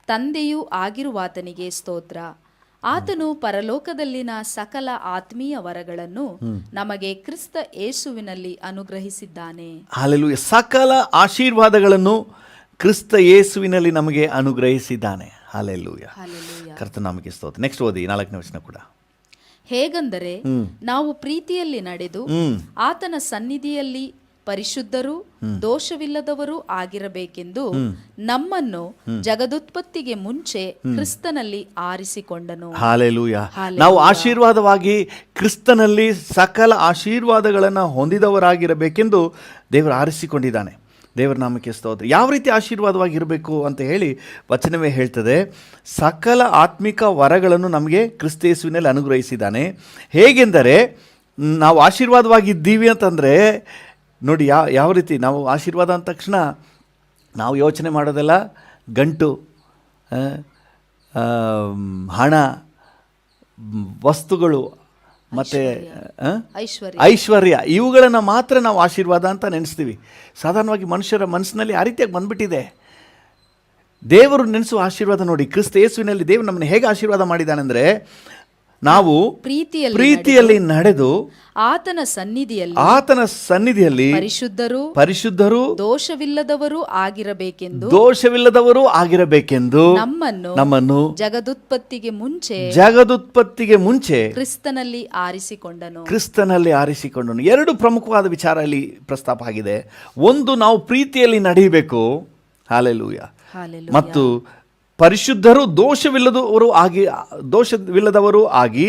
ತಂದೆಯೂ ಆಗಿರುವಾತನಿಗೆ ಸ್ತೋತ್ರ. ಆತನು ಪರಲೋಕದಲ್ಲಿನ ಸಕಲ ಆತ್ಮೀಯ ವರಗಳನ್ನು ನಮಗೆ ಕ್ರಿಸ್ತ ಯೇಸುವಿನಲ್ಲಿ ಅನುಗ್ರಹಿಸಿದ್ದಾನೆ. ಹಲ್ಲೆಲೂಯಾ. ಸಕಲ ಆಶೀರ್ವಾದಗಳನ್ನು ಕ್ರಿಸ್ತ ಯೇಸುವಿನಲ್ಲಿ ನಮಗೆ ಅನುಗ್ರಹಿಸಿದ್ದಾನೆ. ಹಲ್ಲೆಲೂಯಾ. ಕರ್ತನ ನಾಮಕ್ಕೆ ಸ್ತೋತ್ರ. ನೆಕ್ಸ್ಟ್ ಓದಿ 4ನೇ ವಚನ ಕೂಡ. ಹೇಗೆಂದರೆ ನಾವು ಪ್ರೀತಿಯಲ್ಲಿ ನಡೆದು ಆತನ ಸನ್ನಿಧಿಯಲ್ಲಿ ಪರಿಶುದ್ಧರೂ ದೋಷವಿಲ್ಲದವರೂ ಆಗಿರಬೇಕೆಂದು ನಮ್ಮನ್ನು ಜಗದುತ್ಪತ್ತಿಗೆ ಮುಂಚೆ ಕ್ರಿಸ್ತನಲ್ಲಿ ಆರಿಸಿಕೊಂಡನು. ಹಲ್ಲೆಲೂಯಾ. ನಾವು ಆಶೀರ್ವಾದವಾಗಿ ಕ್ರಿಸ್ತನಲ್ಲಿ ಸಕಲ ಆಶೀರ್ವಾದಗಳನ್ನು ಹೊಂದಿದವರಾಗಿರಬೇಕೆಂದು ದೇವರು ಆರಿಸಿಕೊಂಡಿದ್ದಾನೆ. ದೇವರ ನಾಮಕ್ಕೆ ಸ್ತೋತ್ರ. ಯಾವ ರೀತಿ ಆಶೀರ್ವಾದವಾಗಿರಬೇಕು ಅಂತ ಹೇಳಿ ವಚನವೇ ಹೇಳ್ತದೆ. ಸಕಲ ಆತ್ಮಿಕ ವರಗಳನ್ನು ನಮಗೆ ಕ್ರಿಸ್ತ ಯೇಸುವಿನಲ್ಲಿ ಅನುಗ್ರಹಿಸಿದ್ದಾನೆ. ಹೇಗೆಂದರೆ ನಾವು ಆಶೀರ್ವಾದವಾಗಿದ್ದೀವಿ ಅಂತಂದರೆ ನೋಡಿ, ಯಾವ ರೀತಿ ನಾವು ಆಶೀರ್ವಾದ ಅಂದ ತಕ್ಷಣ ನಾವು ಯೋಚನೆ ಮಾಡೋದೆಲ್ಲ ಗಂಟು, ಹಣ, ವಸ್ತುಗಳು ಮತ್ತು ಐಶ್ವರ್ಯ, ಇವುಗಳನ್ನು ಮಾತ್ರ ನಾವು ಆಶೀರ್ವಾದ ಅಂತ ನೆನೆಸ್ತೀವಿ. ಸಾಧಾರಣವಾಗಿ ಮನುಷ್ಯರ ಮನಸ್ಸಿನಲ್ಲಿ ಆ ರೀತಿಯಾಗಿ ಬಂದ್ಬಿಟ್ಟಿದೆ. ದೇವರು ನೆನೆಸುವ ಆಶೀರ್ವಾದ ನೋಡಿ, ಕ್ರಿಸ್ತ ಯೇಸುವಿನಲ್ಲಿ ದೇವರು ನಮ್ಮನ್ನು ಹೇಗೆ ಆಶೀರ್ವಾದ ಮಾಡಿದ್ದಾನೆಂದರೆ, ನಾವು ಪ್ರೀತಿಯಲ್ಲಿ ನಡೆದು ಆತನ ಸನ್ನಿಧಿಯಲ್ಲಿ ಪರಿಶುದ್ಧರೂ ದೋಷವಿಲ್ಲದವರೂ ಆಗಿರಬೇಕೆಂದು ನಮ್ಮನ್ನು ಜಗದುತ್ಪತ್ತಿಗೆ ಮುಂಚೆ ಕ್ರಿಸ್ತನಲ್ಲಿ ಆರಿಸಿಕೊಂಡನು. ಎರಡು ಪ್ರಮುಖವಾದ ವಿಚಾರ ಇಲ್ಲಿ ಪ್ರಸ್ತಾಪ ಆಗಿದೆ. ಒಂದು, ನಾವು ಪ್ರೀತಿಯಲ್ಲಿ ನಡೆಯಬೇಕು. ಹಲ್ಲೆಲೂಯಾ. ಮತ್ತು ಪರಿಶುದ್ಧರು ದೋಷವಿಲ್ಲದವರು ಆಗಿ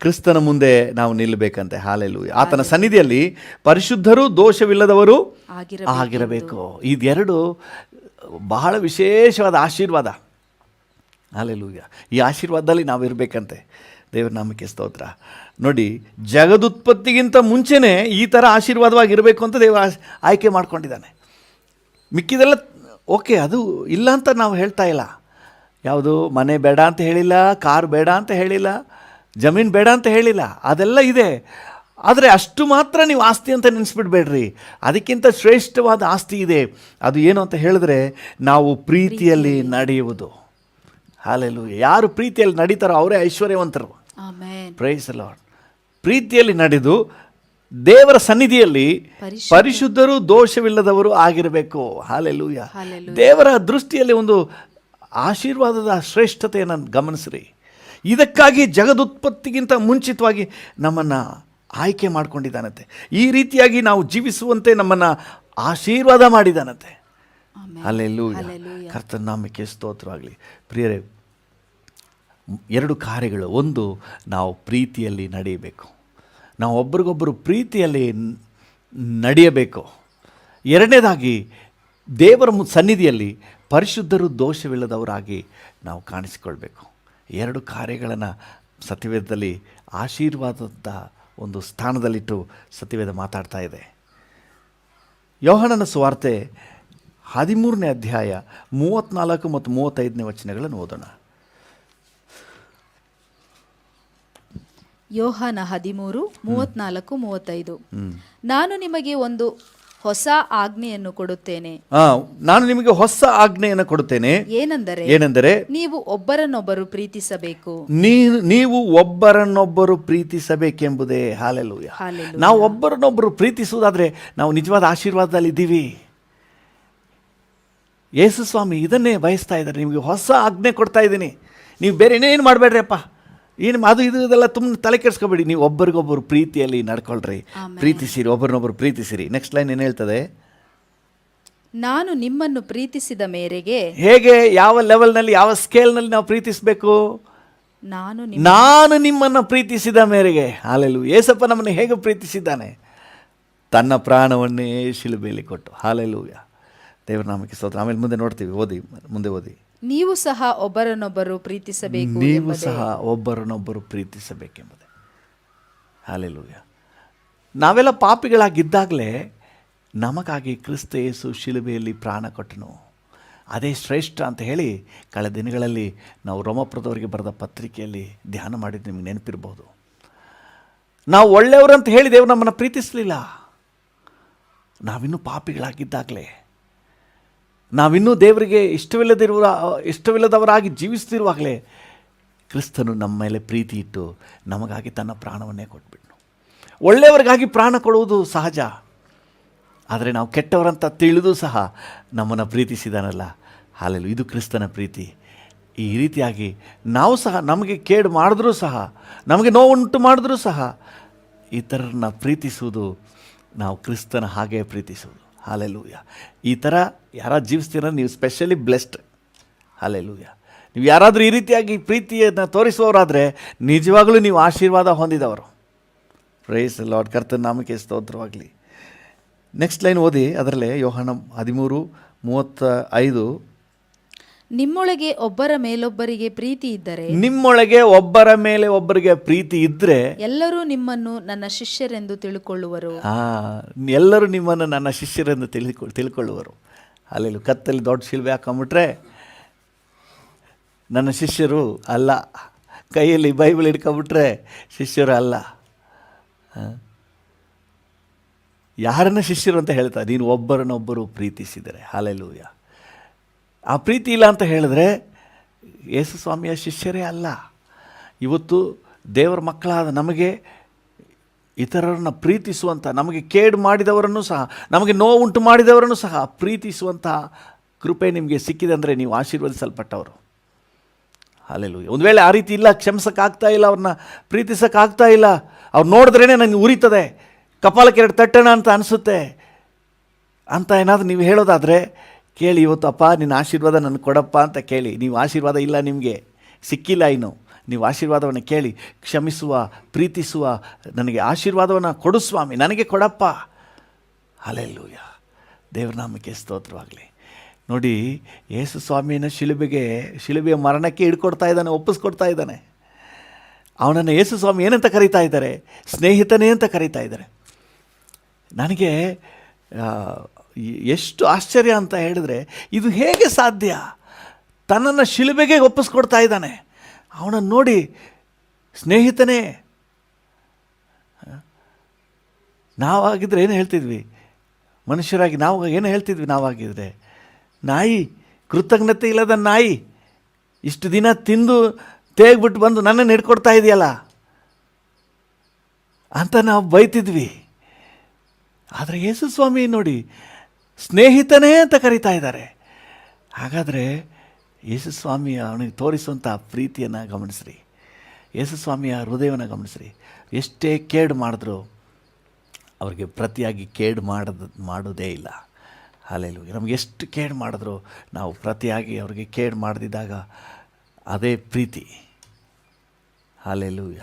ಕ್ರಿಸ್ತನ ಮುಂದೆ ನಾವು ನಿಲ್ಲಬೇಕಂತೆ. ಹಲ್ಲೆಲೂಯಾ. ಆತನ ಸನ್ನಿಧಿಯಲ್ಲಿ ಪರಿಶುದ್ಧರು ದೋಷವಿಲ್ಲದವರು ಆಗಿರಬೇಕು. ಇದೆರಡು ಬಹಳ ವಿಶೇಷವಾದ ಆಶೀರ್ವಾದ. ಹಲ್ಲೆಲೂಯಾ. ಈ ಆಶೀರ್ವಾದದಲ್ಲಿ ನಾವು ಇರಬೇಕಂತೆ. ದೇವರ ನಾಮಕ್ಕೆ ಸ್ತೋತ್ರ. ನೋಡಿ, ಜಗದುತ್ಪತ್ತಿಗಿಂತ ಮುಂಚೆನೇ ಈ ಥರ ಆಶೀರ್ವಾದವಾಗಿರಬೇಕು ಅಂತ ದೇವರು ಆಯ್ಕೆ ಮಾಡ್ಕೊಂಡಿದ್ದಾನೆ. ಮಿಕ್ಕಿದೆಲ್ಲ ಓಕೆ, ಅದು ಇಲ್ಲ ಅಂತ ನಾವು ಹೇಳ್ತಾ ಇಲ್ಲ. ಯಾವುದು ಮನೆ ಬೇಡ ಅಂತ ಹೇಳಿಲ್ಲ, ಕಾರ್ ಬೇಡ ಅಂತ ಹೇಳಿಲ್ಲ, ಜಮೀನು ಬೇಡ ಅಂತ ಹೇಳಿಲ್ಲ, ಅದೆಲ್ಲ ಇದೆ. ಆದರೆ ಅಷ್ಟು ಮಾತ್ರ ನೀವು ಆಸ್ತಿ ಅಂತ ನೆನೆಸ್ಬಿಡ್ಬೇಡ್ರಿ. ಅದಕ್ಕಿಂತ ಶ್ರೇಷ್ಠವಾದ ಆಸ್ತಿ ಇದೆ. ಅದು ಏನು ಅಂತ ಹೇಳಿದ್ರೆ, ನಾವು ಪ್ರೀತಿಯಲ್ಲಿ ನಡೆಯುವುದು. ಹಲ್ಲೆಲೂಯಾ. ಯಾರು ಪ್ರೀತಿಯಲ್ಲಿ ನಡೀತಾರೋ ಅವರೇ ಐಶ್ವರ್ಯವಂತರು. Price the lord. ಪ್ರೀತಿಯಲ್ಲಿ ನಡೆದು ದೇವರ ಸನ್ನಿಧಿಯಲ್ಲಿ ಪರಿಶುದ್ಧರು ದೋಷವಿಲ್ಲದವರು ಆಗಿರಬೇಕು. ಹಲ್ಲೆಲೂಯಾ. ದೇವರ ದೃಷ್ಟಿಯಲ್ಲಿ ಒಂದು ಆಶೀರ್ವಾದದ ಶ್ರೇಷ್ಠತೆಯನ್ನು ಗಮನಿಸ್ರಿ. ಇದಕ್ಕಾಗಿ ಜಗದುತ್ಪತ್ತಿಗಿಂತ ಮುಂಚಿತವಾಗಿ ನಮ್ಮನ್ನು ಆಯ್ಕೆ ಮಾಡ್ಕೊಂಡಿದ್ದಾನಂತೆ. ಈ ರೀತಿಯಾಗಿ ನಾವು ಜೀವಿಸುವಂತೆ ನಮ್ಮನ್ನು ಆಶೀರ್ವಾದ ಮಾಡಿದ್ದಾನಂತೆ. ಹಲ್ಲೆಲೂಯಾ. ಕರ್ತನ ನಾಮಕ್ಕೆ ಸ್ತೋತ್ರವಾಗಲಿ. ಪ್ರಿಯರೇ, ಎರಡು ಕಾರ್ಯಗಳು. ಒಂದು, ನಾವು ಪ್ರೀತಿಯಲ್ಲಿ ನಡೆಯಬೇಕು. ನಾವು ಒಬ್ರಿಗೊಬ್ಬರು ಪ್ರೀತಿಯಲ್ಲಿ ನಡೆಯಬೇಕು. ಎರಡನೇದಾಗಿ, ದೇವರ ಸನ್ನಿಧಿಯಲ್ಲಿ ಪರಿಶುದ್ಧರು ದೋಷವಿಲ್ಲದವರಾಗಿ ನಾವು ಕಾಣಿಸಿಕೊಳ್ಬೇಕು. ಎರಡು ಕಾರ್ಯಗಳನ್ನು ಸತ್ಯವೇದದಲ್ಲಿ ಆಶೀರ್ವಾದದ ಒಂದು ಸ್ಥಾನದಲ್ಲಿಟ್ಟು ಸತ್ಯವೇದ ಮಾತಾಡ್ತಾ ಇದೆ. ಯೋಹಾನನ ಸುವಾರ್ತೆ 13ನೇ ಅಧ್ಯಾಯ 34 ಮತ್ತು 35ನೇ ವಚನಗಳನ್ನು ಓದೋಣ. ಯೋಹಾನ 13:34-35. ನಾನು ನಿಮಗೆ ಒಂದು ಹೊಸ ಆಜ್ಞೆಯನ್ನು ಕೊಡುತ್ತೇನೆ. ನಾನು ನಿಮಗೆ ಹೊಸ ಆಜ್ಞೆಯನ್ನು ಕೊಡುತ್ತೇನೆ. ಏನೆಂದರೆ ನೀವು ಒಬ್ಬರನ್ನೊಬ್ಬರು ಪ್ರೀತಿಸಬೇಕು. ನೀವು ಒಬ್ಬರನ್ನೊಬ್ಬರು ಪ್ರೀತಿಸಬೇಕೆಂಬುದೇ. ಹಾಲೆಲೂಯ. ನಾವು ಒಬ್ಬರನ್ನೊಬ್ಬರು ಪ್ರೀತಿಸುವುದಾದ್ರೆ ನಾವು ನಿಜವಾದ ಆಶೀರ್ವಾದದಲ್ಲಿ ಇದ್ದೀವಿ. ಯೇಸು ಸ್ವಾಮಿ ಇದನ್ನೇ ಬಯಸ್ತಾ ಇದ್ದಾರೆ. ನಿಮಗೆ ಹೊಸ ಆಜ್ಞೆ ಕೊಡ್ತಾ ಇದ್ದೀನಿ, ನೀವು ಬೇರೆ ಏನೇನು ಮಾಡಬೇಡ್ರಿಯಪ್ಪ, ಏನು ಅದು ಇದೆಲ್ಲ ತುಂಬ ತಲೆ ಕೆಡಿಸ್ಕೊಬೇಡಿ, ನೀವು ಒಬ್ಬರಿಗೊಬ್ಬರು ಪ್ರೀತಿಯಲ್ಲಿ ನಡ್ಕೊಳ್ರಿ, ಪ್ರೀತಿಸಿರಿ, ಒಬ್ಬರನ್ನೊಬ್ಬರು ಪ್ರೀತಿಸಿರಿ. ನೆಕ್ಸ್ಟ್ ಲೈನ್ ಏನು ಹೇಳ್ತದೆ? ನಾನು ನಿಮ್ಮನ್ನು ಪ್ರೀತಿಸಿದ ಮೇರೆಗೆ. ಹೇಗೆ, ಯಾವ ಲೆವೆಲ್ನಲ್ಲಿ, ಯಾವ ಸ್ಕೇಲ್ನಲ್ಲಿ ನಾವು ಪ್ರೀತಿಸಬೇಕು? ನಾನು ನಿಮ್ಮನ್ನು ಪ್ರೀತಿಸಿದ ಮೇರೆಗೆ. ಹಾಲೆಲೂಯ. ಯೇಸಪ್ಪ ನಮ್ಮನ್ನು ಹೇಗೆ ಪ್ರೀತಿಸಿದ್ದಾನೆ? ತನ್ನ ಪ್ರಾಣವನ್ನೇ ಶಿಲುಬೆಯಲ್ಲಿ ಕೊಟ್ಟು. ಹಾಲೆಲೂಯ. ದೇವರ ನಾಮಕ್ಕೆ ಸ್ತೋತ್ರ. ಆಮೇಲೆ ಮುಂದೆ ನೋಡ್ತೀವಿ, ಮುಂದೆ ಓದಿ. ನೀವು ಸಹ ಒಬ್ಬರನ್ನೊಬ್ಬರು ಪ್ರೀತಿಸಬೇಕು. ನೀವು ಸಹ ಒಬ್ಬರನ್ನೊಬ್ಬರು ಪ್ರೀತಿಸಬೇಕೆಂಬುದೇ. ಹಾಲೆಲೂಯ. ನಾವೆಲ್ಲ ಪಾಪಿಗಳಾಗಿದ್ದಾಗಲೇ ನಮಗಾಗಿ ಕ್ರಿಸ್ತ ಯೇಸು ಶಿಲುಬೆಯಲ್ಲಿ ಪ್ರಾಣ ಕೊಟ್ಟನು. ಅದೇ ಶ್ರೇಷ್ಠ ಅಂತ ಹೇಳಿ ಕಳೆದ ದಿನಗಳಲ್ಲಿ ನಾವು ರೋಮಪುರದವರಿಗೆ ಬರೆದ ಪತ್ರಿಕೆಯಲ್ಲಿ ಧ್ಯಾನ ಮಾಡಿದ್ದು ನಿಮಗೆ ನೆನಪಿರ್ಬೋದು. ನಾವು ಒಳ್ಳೆಯವರಂತ ಹೇಳಿ ದೇವರು ನಮ್ಮನ್ನು ಪ್ರೀತಿಸಲಿಲ್ಲ. ನಾವಿನ್ನೂ ಪಾಪಿಗಳಾಗಿದ್ದಾಗಲೇ, ನಾವಿನ್ನೂ ದೇವರಿಗೆ ಇಷ್ಟವಿಲ್ಲದವರಾಗಿ ಜೀವಿಸ್ತಿರುವಾಗಲೇ ಕ್ರಿಸ್ತನು ನಮ್ಮ ಮೇಲೆ ಪ್ರೀತಿ ಇಟ್ಟು ನಮಗಾಗಿ ತನ್ನ ಪ್ರಾಣವನ್ನೇ ಕೊಟ್ಬಿಟ್ನು. ಒಳ್ಳೆಯವರಿಗಾಗಿ ಪ್ರಾಣ ಕೊಡುವುದು ಸಹಜ, ಆದರೆ ನಾವು ಕೆಟ್ಟವರಂತ ತಿಳಿದು ಸಹ ನಮ್ಮನ್ನು ಪ್ರೀತಿಸಿದಾನಲ್ಲ. ಹಾಲೆಲು, ಇದು ಕ್ರಿಸ್ತನ ಪ್ರೀತಿ. ಈ ರೀತಿಯಾಗಿ ನಾವು ಸಹ ನಮಗೆ ಕೇಡು ಮಾಡಿದ್ರೂ ಸಹ, ನಮಗೆ ನೋವುಂಟು ಮಾಡಿದ್ರೂ ಸಹ ಇತರರನ್ನ ಪ್ರೀತಿಸುವುದು ನಾವು ಕ್ರಿಸ್ತನ ಹಾಗೆ ಪ್ರೀತಿಸುವುದು. ಹಾಲೆಲೂಯ. ಈ ಥರ ಯಾರಾದ್ರು ಜೀವಿಸ್ತೀರ, ನೀವು ಸ್ಪೆಷಲಿ ಬ್ಲೆಸ್ಡ್. ಹಾಲೆಲೂಯ. ನೀವು ಯಾರಾದರೂ ಈ ರೀತಿಯಾಗಿ ಪ್ರೀತಿಯನ್ನು ತೋರಿಸುವವರಾದರೆ ನಿಜವಾಗಲೂ ನೀವು ಆಶೀರ್ವಾದ ಹೊಂದಿದವರು. Praise the lord. ಕರ್ತನ ನಾಮಕ್ಕೆ ಸ್ತೋತ್ರವಾಗಲಿ. ನೆಕ್ಸ್ಟ್ ಲೈನ್ ಓದಿ, ಅದರಲ್ಲೇ ಯೋಹಾನ 13:35. ನಿಮ್ಮೊಳಗೆ ಒಬ್ಬರ ಮೇಲೊಬ್ಬರಿಗೆ ಪ್ರೀತಿ ಇದ್ದರೆ, ನಿಮ್ಮೊಳಗೆ ಒಬ್ಬರ ಮೇಲೆ ಒಬ್ಬರಿಗೆ ಪ್ರೀತಿ ಇದ್ದರೆ ಎಲ್ಲರೂ ನಿಮ್ಮನ್ನು ನನ್ನ ಶಿಷ್ಯರೆಂದು ತಿಳ್ಕೊಳ್ಳುವರು. ಎಲ್ಲರೂ ನಿಮ್ಮನ್ನು ನನ್ನ ಶಿಷ್ಯರೆಂದು ತಿಳ್ಕೊಳ್ಳುವರು. ಅಲ್ಲಿ ಕತ್ತಲ್ಲಿ ದೊಡ್ಡ ಶಿಲ್ಬೆ ಹಾಕೊಂಬಿಟ್ರೆ ನನ್ನ ಶಿಷ್ಯರು ಅಲ್ಲ, ಕೈಯಲ್ಲಿ ಬೈಬಲ್ ಹಿಡ್ಕೊಂಬಿಟ್ರೆ ಶಿಷ್ಯರು ಅಲ್ಲ. ಯಾರನ್ನ ಶಿಷ್ಯರು ಅಂತ ಹೇಳ್ತಾರೆ? ನೀನು ಒಬ್ಬರನ್ನೊಬ್ಬರು ಪ್ರೀತಿಸಿದರೆ. ಹಾಲೆಲೂಯ. ಆ ಪ್ರೀತಿ ಇಲ್ಲ ಅಂತ ಹೇಳಿದ್ರೆ ಯೇಸು ಸ್ವಾಮಿಯ ಶಿಷ್ಯರೇ ಅಲ್ಲ. ಇವತ್ತು ದೇವರ ಮಕ್ಕಳಾದ ನಮಗೆ ಇತರರನ್ನು ಪ್ರೀತಿಸುವಂಥ, ನಮಗೆ ಕೇಡು ಮಾಡಿದವರನ್ನು ಸಹ, ನಮಗೆ ನೋವುಂಟು ಮಾಡಿದವರನ್ನು ಸಹ ಪ್ರೀತಿಸುವಂಥ ಕೃಪೆ ನಿಮಗೆ ಸಿಕ್ಕಿದೆ ಅಂದರೆ ನೀವು ಆಶೀರ್ವದಿಸಲ್ಪಟ್ಟವರು. ಹಾಲೆಲೂಯ. ಒಂದು ವೇಳೆ ಆ ರೀತಿ ಇಲ್ಲ, ಕ್ಷಮಿಸೋಕ್ಕಾಗ್ತಾ ಇಲ್ಲ, ಅವ್ರನ್ನ ಪ್ರೀತಿಸೋಕ್ಕಾಗ್ತಾ ಇಲ್ಲ, ಅವ್ರು ನೋಡಿದ್ರೇ ನನಗೆ ಉರಿತದೆ, ಕಪಾಲಕ್ಕೆ ಎರಡು ತಟ್ಟಣ ಅಂತ ಅನಿಸುತ್ತೆ ಅಂತ ಏನಾದರೂ ನೀವು ಹೇಳೋದಾದರೆ ಕೇಳಿ, ಇವತ್ತು ಅಪ್ಪ ನಿನ್ನ ಆಶೀರ್ವಾದ ನನಗೆ ಕೊಡಪ್ಪ ಅಂತ ಕೇಳಿ. ನೀವು ಆಶೀರ್ವಾದ ಇಲ್ಲ, ನಿಮಗೆ ಸಿಕ್ಕಿಲ್ಲ ಇನ್ನು, ನೀವು ಆಶೀರ್ವಾದವನ್ನು ಕೇಳಿ, ಕ್ಷಮಿಸುವ, ಪ್ರೀತಿಸುವ, ನನಗೆ ಆಶೀರ್ವಾದವನ್ನು ಕೊಡು ಸ್ವಾಮಿ, ನನಗೆ ಕೊಡಪ್ಪ. ಹಲ್ಲೆಲೂಯ. ದೇವರ ನಾಮಕ್ಕೆ ಸ್ತೋತ್ರವಾಗಲಿ. ನೋಡಿ, ಯೇಸು ಸ್ವಾಮಿಯನ್ನು ಶಿಲುಬೆಯ ಮರಣಕ್ಕೆ ಹಿಡ್ಕೊಡ್ತಾ ಇದ್ದಾನೆ, ಒಪ್ಪಿಸ್ಕೊಡ್ತಾ ಇದ್ದಾನೆ. ಅವನನ್ನು ಯೇಸು ಸ್ವಾಮಿ ಏನಂತ ಕರೀತಾ ಇದ್ದಾರೆ? ಸ್ನೇಹಿತನೇ ಅಂತ ಕರೀತಾ ಇದ್ದಾರೆ. ನನಗೆ ಎಷ್ಟು ಆಶ್ಚರ್ಯ ಅಂತ ಹೇಳಿದ್ರೆ, ಇದು ಹೇಗೆ ಸಾಧ್ಯ? ತನ್ನನ್ನು ಶಿಲುಬೆಗೆ ಒಪ್ಪಿಸ್ಕೊಡ್ತಾ ಇದ್ದಾನೆ. ಅವನನ್ನು ನೋಡಿ, ಸ್ನೇಹಿತನೇ. ನಾವಾಗಿದ್ದರೆ ಏನು ಹೇಳ್ತಿದ್ವಿ? ಮನುಷ್ಯರಾಗಿ ನಾವು ಏನು ಹೇಳ್ತಿದ್ವಿ? ನಾವಾಗಿದ್ದರೆ ನಾಯಿ, ಕೃತಜ್ಞತೆ ಇಲ್ಲದ ನಾಯಿ, ಇಷ್ಟು ದಿನ ತಿಂದು ತೇಗ್ಬಿಟ್ಟು ಬಂದು ನನ್ನನ್ನು ಹಿಡ್ಕೊಡ್ತಾ ಇದೆಯಲ್ಲ ಅಂತ ನಾವು ಬೈತಿದ್ವಿ. ಆದರೆ ಯೇಸು ಸ್ವಾಮಿ ನೋಡಿ, ಸ್ನೇಹಿತನೇ ಅಂತ ಕರೀತಾ ಇದ್ದಾರೆ. ಹಾಗಾದರೆ ಯೇಸು ಸ್ವಾಮಿಯ ಅವನಿಗೆ ತೋರಿಸುವಂಥ ಪ್ರೀತಿಯನ್ನು ಗಮನಿಸ್ರಿ, ಯೇಸು ಸ್ವಾಮಿಯ ಹೃದಯವನ್ನು ಗಮನಿಸ್ರಿ. ಎಷ್ಟೇ ಕೇಡು ಮಾಡಿದ್ರು ಅವ್ರಿಗೆ ಪ್ರತಿಯಾಗಿ ಕೇಡು ಮಾಡೋದೇ ಇಲ್ಲ. ಹಲ್ಲೆಲೂಯ. ನಮಗೆ ಎಷ್ಟು ಕೇಡು ಮಾಡಿದ್ರು ನಾವು ಪ್ರತಿಯಾಗಿ ಅವ್ರಿಗೆ ಕೇಡು ಮಾಡದಿದ್ದಾಗ ಅದೇ ಪ್ರೀತಿ. ಹಲ್ಲೆಲೂಯ.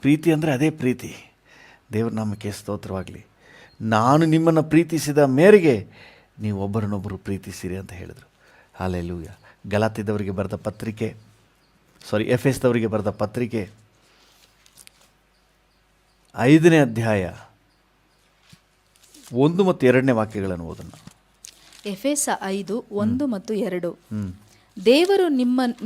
ಪ್ರೀತಿ ಅಂದರೆ ಅದೇ ಪ್ರೀತಿ. ದೇವ್ರ ನಾಮಕ್ಕೆ ಸ್ತೋತ್ರವಾಗಲಿ. ನಾನು ನಿಮ್ಮನ್ನು ಪ್ರೀತಿಸಿದ ಮೇರೆಗೆ ನೀವು ಒಬ್ಬರನ್ನೊಬ್ಬರು ಪ್ರೀತಿಸಿರಿ ಅಂತ ಹೇಳಿದರು. ಹಲ್ಲೆಲೂಯ. ಗಲಾತ್ಯದವರಿಗೆ ಬರೆದ ಪತ್ರಿಕೆ, ಎಫೆಸದವರಿಗೆ ಬರೆದ ಪತ್ರಿಕೆ 5ನೇ ಅಧ್ಯಾಯ 1 ಮತ್ತು 2 ವಾಕ್ಯಗಳನ್ನು ಓದೋಣ. ಎಫೆಸ 5:1 ಮತ್ತು 2. ದೇವರು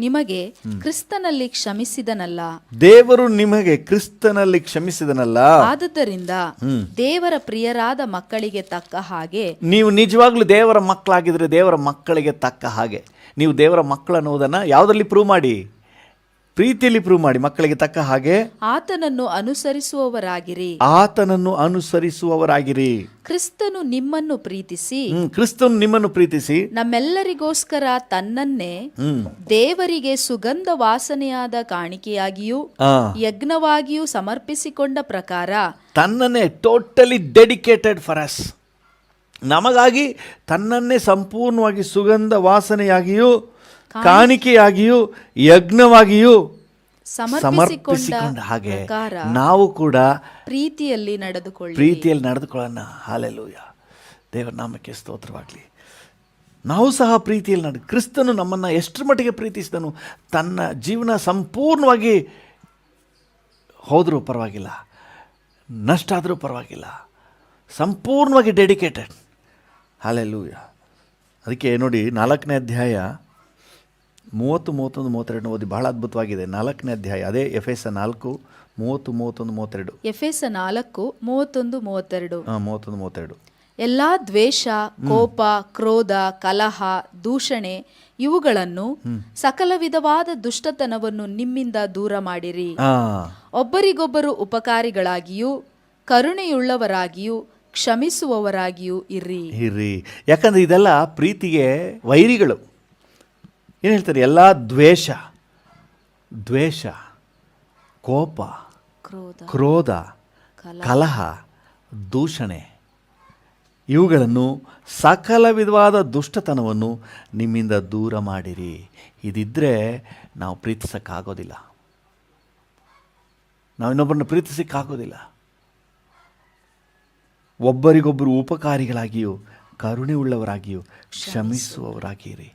ನಿಮಗೆ ಕ್ರಿಸ್ತನಲ್ಲಿ ಕ್ಷಮಿಸಿದನಲ್ಲ. ದೇವರು ನಿಮಗೆ ಕ್ರಿಸ್ತನಲ್ಲಿ ಕ್ಷಮಿಸಿದನಲ್ಲ. ಆದುದರಿಂದ ದೇವರ ಪ್ರಿಯರಾದ ಮಕ್ಕಳಿಗೆ ತಕ್ಕ ಹಾಗೆ ನೀವು ನಿಜವಾಗ್ಲೂ ದೇವರ ಮಕ್ಕಳಾಗಿದ್ರೆ ದೇವರ ಮಕ್ಕಳಿಗೆ ತಕ್ಕ ಹಾಗೆ ನೀವು ದೇವರ ಮಕ್ಕಳು ಅನ್ನೋದನ್ನು ಯಾವುದರಲ್ಲಿ ಪ್ರೂವ್ ಮಾಡಿ? ಪ್ರೀತಿಯಲ್ಲಿ ಪ್ರೂವ್ ಮಾಡಿ. ಮಕ್ಕಳಿಗೆ ತಕ್ಕ ಹಾಗೆ ಆತನನ್ನು ಅನುಸರಿಸುವವರಾಗಿರಿ. ಆತನನ್ನು ಅನುಸರಿಸುವವರಾಗಿರಿ. ಕ್ರಿಸ್ತನು ನಿಮ್ಮನ್ನು ಪ್ರೀತಿಸಿ ಕ್ರಿಸ್ತನು ನಿಮ್ಮನ್ನು ಪ್ರೀತಿಸಿ ನಮ್ಮೆಲ್ಲರಿಗೋಸ್ಕರ ತನ್ನನ್ನೇ ದೇವರಿಗೆ ಸುಗಂಧ ವಾಸನೆಯಾದ ಕಾಣಿಕೆಯಾಗಿಯೂ ಯಜ್ಞವಾಗಿಯೂ ಸಮರ್ಪಿಸಿಕೊಂಡ ಪ್ರಕಾರ ತನ್ನನ್ನೇ ಟೋಟಲಿ ಡೆಡಿಕೇಟೆಡ್ ಫಾರ್ ಅಸ್, ನಮಗಾಗಿ ತನ್ನನ್ನೇ ಸಂಪೂರ್ಣವಾಗಿ ಸುಗಂಧ ವಾಸನೆಯಾಗಿಯೂ ಕಾಣಿಕೆಯಾಗಿಯೂ ಯಜ್ಞವಾಗಿಯೂ ಸಮರ್ಪಿಸಿಕೊಂಡ ಹಾಗೆ ನಾವು ಕೂಡ ಪ್ರೀತಿಯಲ್ಲಿ ನಡೆದುಕೊಳ್ಳೋಣ. ಹಲ್ಲೆಲೂಯಾ, ದೇವರ ನಾಮಕ್ಕೆ ಸ್ತೋತ್ರವಾಗಲಿ. ನಾವು ಸಹ ಪ್ರೀತಿಯಲ್ಲಿ ಕ್ರಿಸ್ತನು ನಮ್ಮನ್ನು ಎಷ್ಟರ ಮಟ್ಟಿಗೆ ಪ್ರೀತಿಸಿದನು? ತನ್ನ ಜೀವನ ಸಂಪೂರ್ಣವಾಗಿ ಹೋದರೂ ಪರವಾಗಿಲ್ಲ, ನಷ್ಟ ಆದರೂ ಪರವಾಗಿಲ್ಲ, ಸಂಪೂರ್ಣವಾಗಿ ಡೆಡಿಕೇಟೆಡ್. ಹಲ್ಲೆಲೂಯಾ. ಅದಕ್ಕೆ ನೋಡಿ 4ನೇ ಅಧ್ಯಾಯ 30, 31, 32 ಓದಿ, ಬಹಳ ಅದ್ಭುತವಾಗಿದೆ. 4ನೇ ಅಧ್ಯಾಯ, ಅದೇ ಎಫೆಸ 4 30, 31, 32. ಎಫೆಸ 4 31, 32. 31, 32. ಎಲ್ಲ ದ್ವೇಷ, ಕೋಪ, ಕ್ರೋಧ, ಕಲಹ, ದೂಷಣೆ ಇವುಗಳನ್ನು ಸಕಲ ವಿಧವಾದ ದುಷ್ಟತನವನ್ನು ನಿಮ್ಮಿಂದ ದೂರ ಮಾಡಿರಿ. ಒಬ್ಬರಿಗೊಬ್ಬರು ಉಪಕಾರಿಗಳಾಗಿಯೂ ಕರುಣೆಯುಳ್ಳವರಾಗಿಯೂ ಕ್ಷಮಿಸುವವರಾಗಿಯೂ ಇರ್ರಿ. ಯಾಕಂದ್ರೆ ಇದೆಲ್ಲ ಪ್ರೀತಿಗೆ ವೈರಿಗಳು. ಏನು ಹೇಳ್ತಾರೆ? ಎಲ್ಲ ದ್ವೇಷ, ಕೋಪ, ಕ್ರೋಧ, ಕಲಹ, ದೂಷಣೆ ಇವುಗಳನ್ನು ಸಕಲ ವಿಧವಾದ ದುಷ್ಟತನವನ್ನು ನಿಮ್ಮಿಂದ ದೂರ ಮಾಡಿರಿ. ಇದಿದ್ದರೆ ನಾವು ಪ್ರೀತಿಸೋಕ್ಕಾಗೋದಿಲ್ಲ, ನಾವು ಇನ್ನೊಬ್ಬರನ್ನ ಪ್ರೀತಿಸೋಕ್ಕಾಗೋದಿಲ್ಲ. ಒಬ್ಬರಿಗೊಬ್ಬರು ಉಪಕಾರಿಗಳಾಗಿಯೂ ಕರುಣೆ ಉಳ್ಳವರಾಗಿಯೂ ಕ್ಷಮಿಸುವವರಾಗಿರಿ.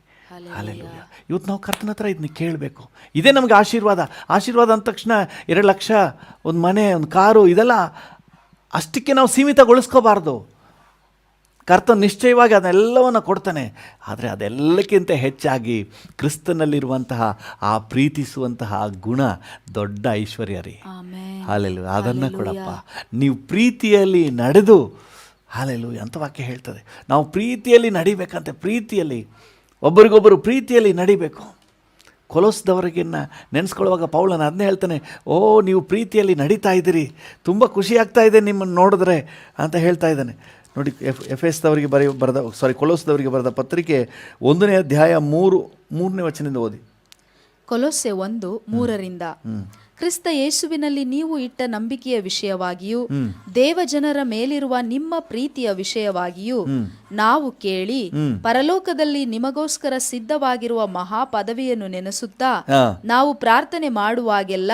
ಹಲ್ಲೆಲೂಯಾ. ಇವತ್ತು ನಾವು ಕರ್ತನ ಹತ್ರ ಇದನ್ನ ಕೇಳಬೇಕು. ಇದೇ ನಮಗೆ ಆಶೀರ್ವಾದ. ಆಶೀರ್ವಾದ ಅಂದ ತಕ್ಷಣ 2 ಲಕ್ಷ, ಒಂದು ಮನೆ, ಒಂದು ಕಾರು, ಇದೆಲ್ಲ ಅಷ್ಟಕ್ಕೆ ನಾವು ಸೀಮಿತಗೊಳಿಸ್ಕೋಬಾರ್ದು. ಕರ್ತನ ನಿಶ್ಚಯವಾಗಿ ಅದೆಲ್ಲವನ್ನು ಕೊಡ್ತಾನೆ. ಆದರೆ ಅದೆಲ್ಲಕ್ಕಿಂತ ಹೆಚ್ಚಾಗಿ ಕ್ರಿಸ್ತನಲ್ಲಿರುವಂತಹ ಆ ಪ್ರೀತಿಸುವಂತಹ ಗುಣ ದೊಡ್ಡ ಐಶ್ವರ್ಯ ರೀ. ಹಲ್ಲೆಲೂಯಾ. ಅದನ್ನು ಕೊಡಪ್ಪ. ನೀವು ಪ್ರೀತಿಯಲ್ಲಿ ನಡೆದು, ಹಲ್ಲೆಲೂಯಾ ಅಂತ ವಾಕ್ಯ ಹೇಳ್ತದೆ. ನಾವು ಪ್ರೀತಿಯಲ್ಲಿ ನಡಿಬೇಕಂತೆ. ಪ್ರೀತಿಯಲ್ಲಿ ಒಬ್ಬರಿಗೊಬ್ಬರು ಪ್ರೀತಿಯಲ್ಲಿ ನಡಿಬೇಕು. ಕೊಲೋಸ್ದವರಿಗಿನ್ನ ನೆನೆಸ್ಕೊಳ್ಳುವಾಗ ಪೌಲನ ಅದನ್ನೇ ಹೇಳ್ತಾನೆ, ಓ ನೀವು ಪ್ರೀತಿಯಲ್ಲಿ ನಡೀತಾ ಇದ್ದೀರಿ, ತುಂಬ ಖುಷಿ ಆಗ್ತಾ ಇದೆ ನಿಮ್ಮನ್ನು ನೋಡಿದ್ರೆ ಅಂತ ಹೇಳ್ತಾ ಇದ್ದಾನೆ. ನೋಡಿ, ಎಫೆಸದವರಿಗೆ ಕೊಲೋಸ್ದವರಿಗೆ ಬರೆದ ಪತ್ರಿಕೆ 1ನೇ ಅಧ್ಯಾಯ 3ನೇ ವಚನದಿಂದ ಓದಿ. ಕೊಲೊಸ್ಸೆ 1:3. ಕ್ರಿಸ್ತ ಯೇಸುವಿನಲ್ಲಿ ನೀವು ಇಟ್ಟ ನಂಬಿಕೆಯ ವಿಷಯವಾಗಿಯೂ ದೇವಜನರ ಮೇಲಿರುವ ನಿಮ್ಮ ಪ್ರೀತಿಯ ವಿಷಯವಾಗಿಯೂ ನಾವು ಕೇಳಿ ಪರಲೋಕದಲ್ಲಿ ನಿಮಗೋಸ್ಕರ ಸಿದ್ಧವಾಗಿರುವ ಮಹಾ ಪದವಿಯನ್ನು ನೆನೆಸುತ್ತಾ ನಾವು ಪ್ರಾರ್ಥನೆ ಮಾಡುವಾಗೆಲ್ಲ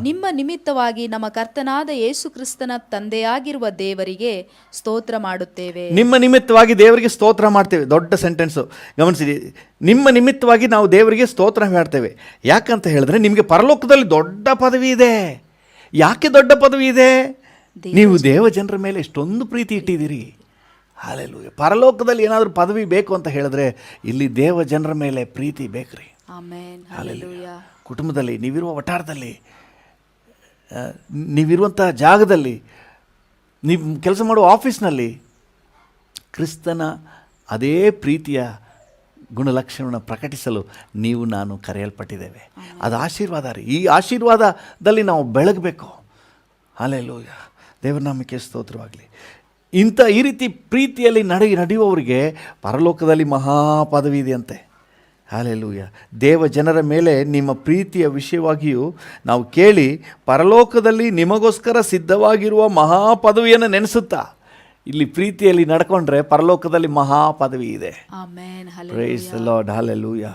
ನಿಮ್ಮ ನಿಮಿತ್ತವಾಗಿ ನಮ್ಮ ಕರ್ತನಾದ ಯೇಸು ಕ್ರಿಸ್ತನ ತಂದೆಯಾಗಿರುವ ದೇವರಿಗೆ ಸ್ತೋತ್ರ ಮಾಡುತ್ತೇವೆ. ನಿಮ್ಮ ನಿಮಿತ್ತವಾಗಿ ದೇವರಿಗೆ ಸ್ತೋತ್ರ ಮಾಡ್ತೇವೆ. ದೊಡ್ಡ ಸೆಂಟೆನ್ಸು, ಗಮನಿಸಿರಿ. ನಿಮ್ಮ ನಿಮಿತ್ತವಾಗಿ ನಾವು ದೇವರಿಗೆ ಸ್ತೋತ್ರ ಮಾಡ್ತೇವೆ. ಯಾಕಂತ ಹೇಳಿದ್ರೆ ನಿಮಗೆ ಪರಲೋಕದಲ್ಲಿ ದೊಡ್ಡ ಪದವಿ ಇದೆ. ಯಾಕೆ ದೊಡ್ಡ ಪದವಿ ಇದೆ? ನೀವು ದೇವಜನರ ಮೇಲೆ ಎಷ್ಟೊಂದು ಪ್ರೀತಿ ಇಟ್ಟಿದ್ದೀರಿ. ಹಲ್ಲೆಲೂಯಾ. ಪರಲೋಕದಲ್ಲಿ ಏನಾದರೂ ಪದವಿ ಬೇಕು ಅಂತ ಹೇಳಿದ್ರೆ ಇಲ್ಲಿ ದೇವಜನರ ಮೇಲೆ ಪ್ರೀತಿ ಬೇಕ್ರಿ. ಹಲ್ಲೆಲೂಯಾ. ಕುಟುಂಬದಲ್ಲಿ, ನೀವಿರುವ ವಠಾರದಲ್ಲಿ, ನೀವಿರುವಂಥ ಜಾಗದಲ್ಲಿ, ನೀವು ಕೆಲಸ ಮಾಡುವ ಆಫೀಸ್ನಲ್ಲಿ ಕ್ರಿಸ್ತನ ಅದೇ ಪ್ರೀತಿಯ ಗುಣಲಕ್ಷಣವನ್ನು ಪ್ರಕಟಿಸಲು ನೀವು ನಾನು ಕರೆಯಲ್ಪಟ್ಟಿದ್ದೇವೆ. ಅದು ಆಶೀರ್ವಾದ ರೀ. ಈ ಆಶೀರ್ವಾದದಲ್ಲಿ ನಾವು ಬೆಳಗಬೇಕು. ಹಲ್ಲೆಲೂಯಾ. ದೇವರ ನಾಮಕ್ಕೆ ಸ್ತೋತ್ರವಾಗಲಿ. ಈ ರೀತಿ ಪ್ರೀತಿಯಲ್ಲಿ ನಡೆಯುವವರಿಗೆ ಪರಲೋಕದಲ್ಲಿ ಮಹಾಪದವಿ ಇದೆಯಂತೆ. ಹಲ್ಲೆಲೂಯಾ. ದೇವ ಜನರ ಮೇಲೆ ನಿಮ್ಮ ಪ್ರೀತಿಯ ವಿಷಯವಾಗಿಯೂ ನಾವು ಕೇಳಿ ಪರಲೋಕದಲ್ಲಿ ನಿಮಗೋಸ್ಕರ ಸಿದ್ಧವಾಗಿರುವ ಮಹಾಪದವಿಯನ್ನು ನೆನೆಸುತ್ತಾ, ಇಲ್ಲಿ ಪ್ರೀತಿಯಲ್ಲಿ ನಡ್ಕೊಂಡ್ರೆ ಪರಲೋಕದಲ್ಲಿ ಮಹಾಪದವಿ ಇದೆ. Praise the lord. ಹಲ್ಲೆಲೂಯಾ.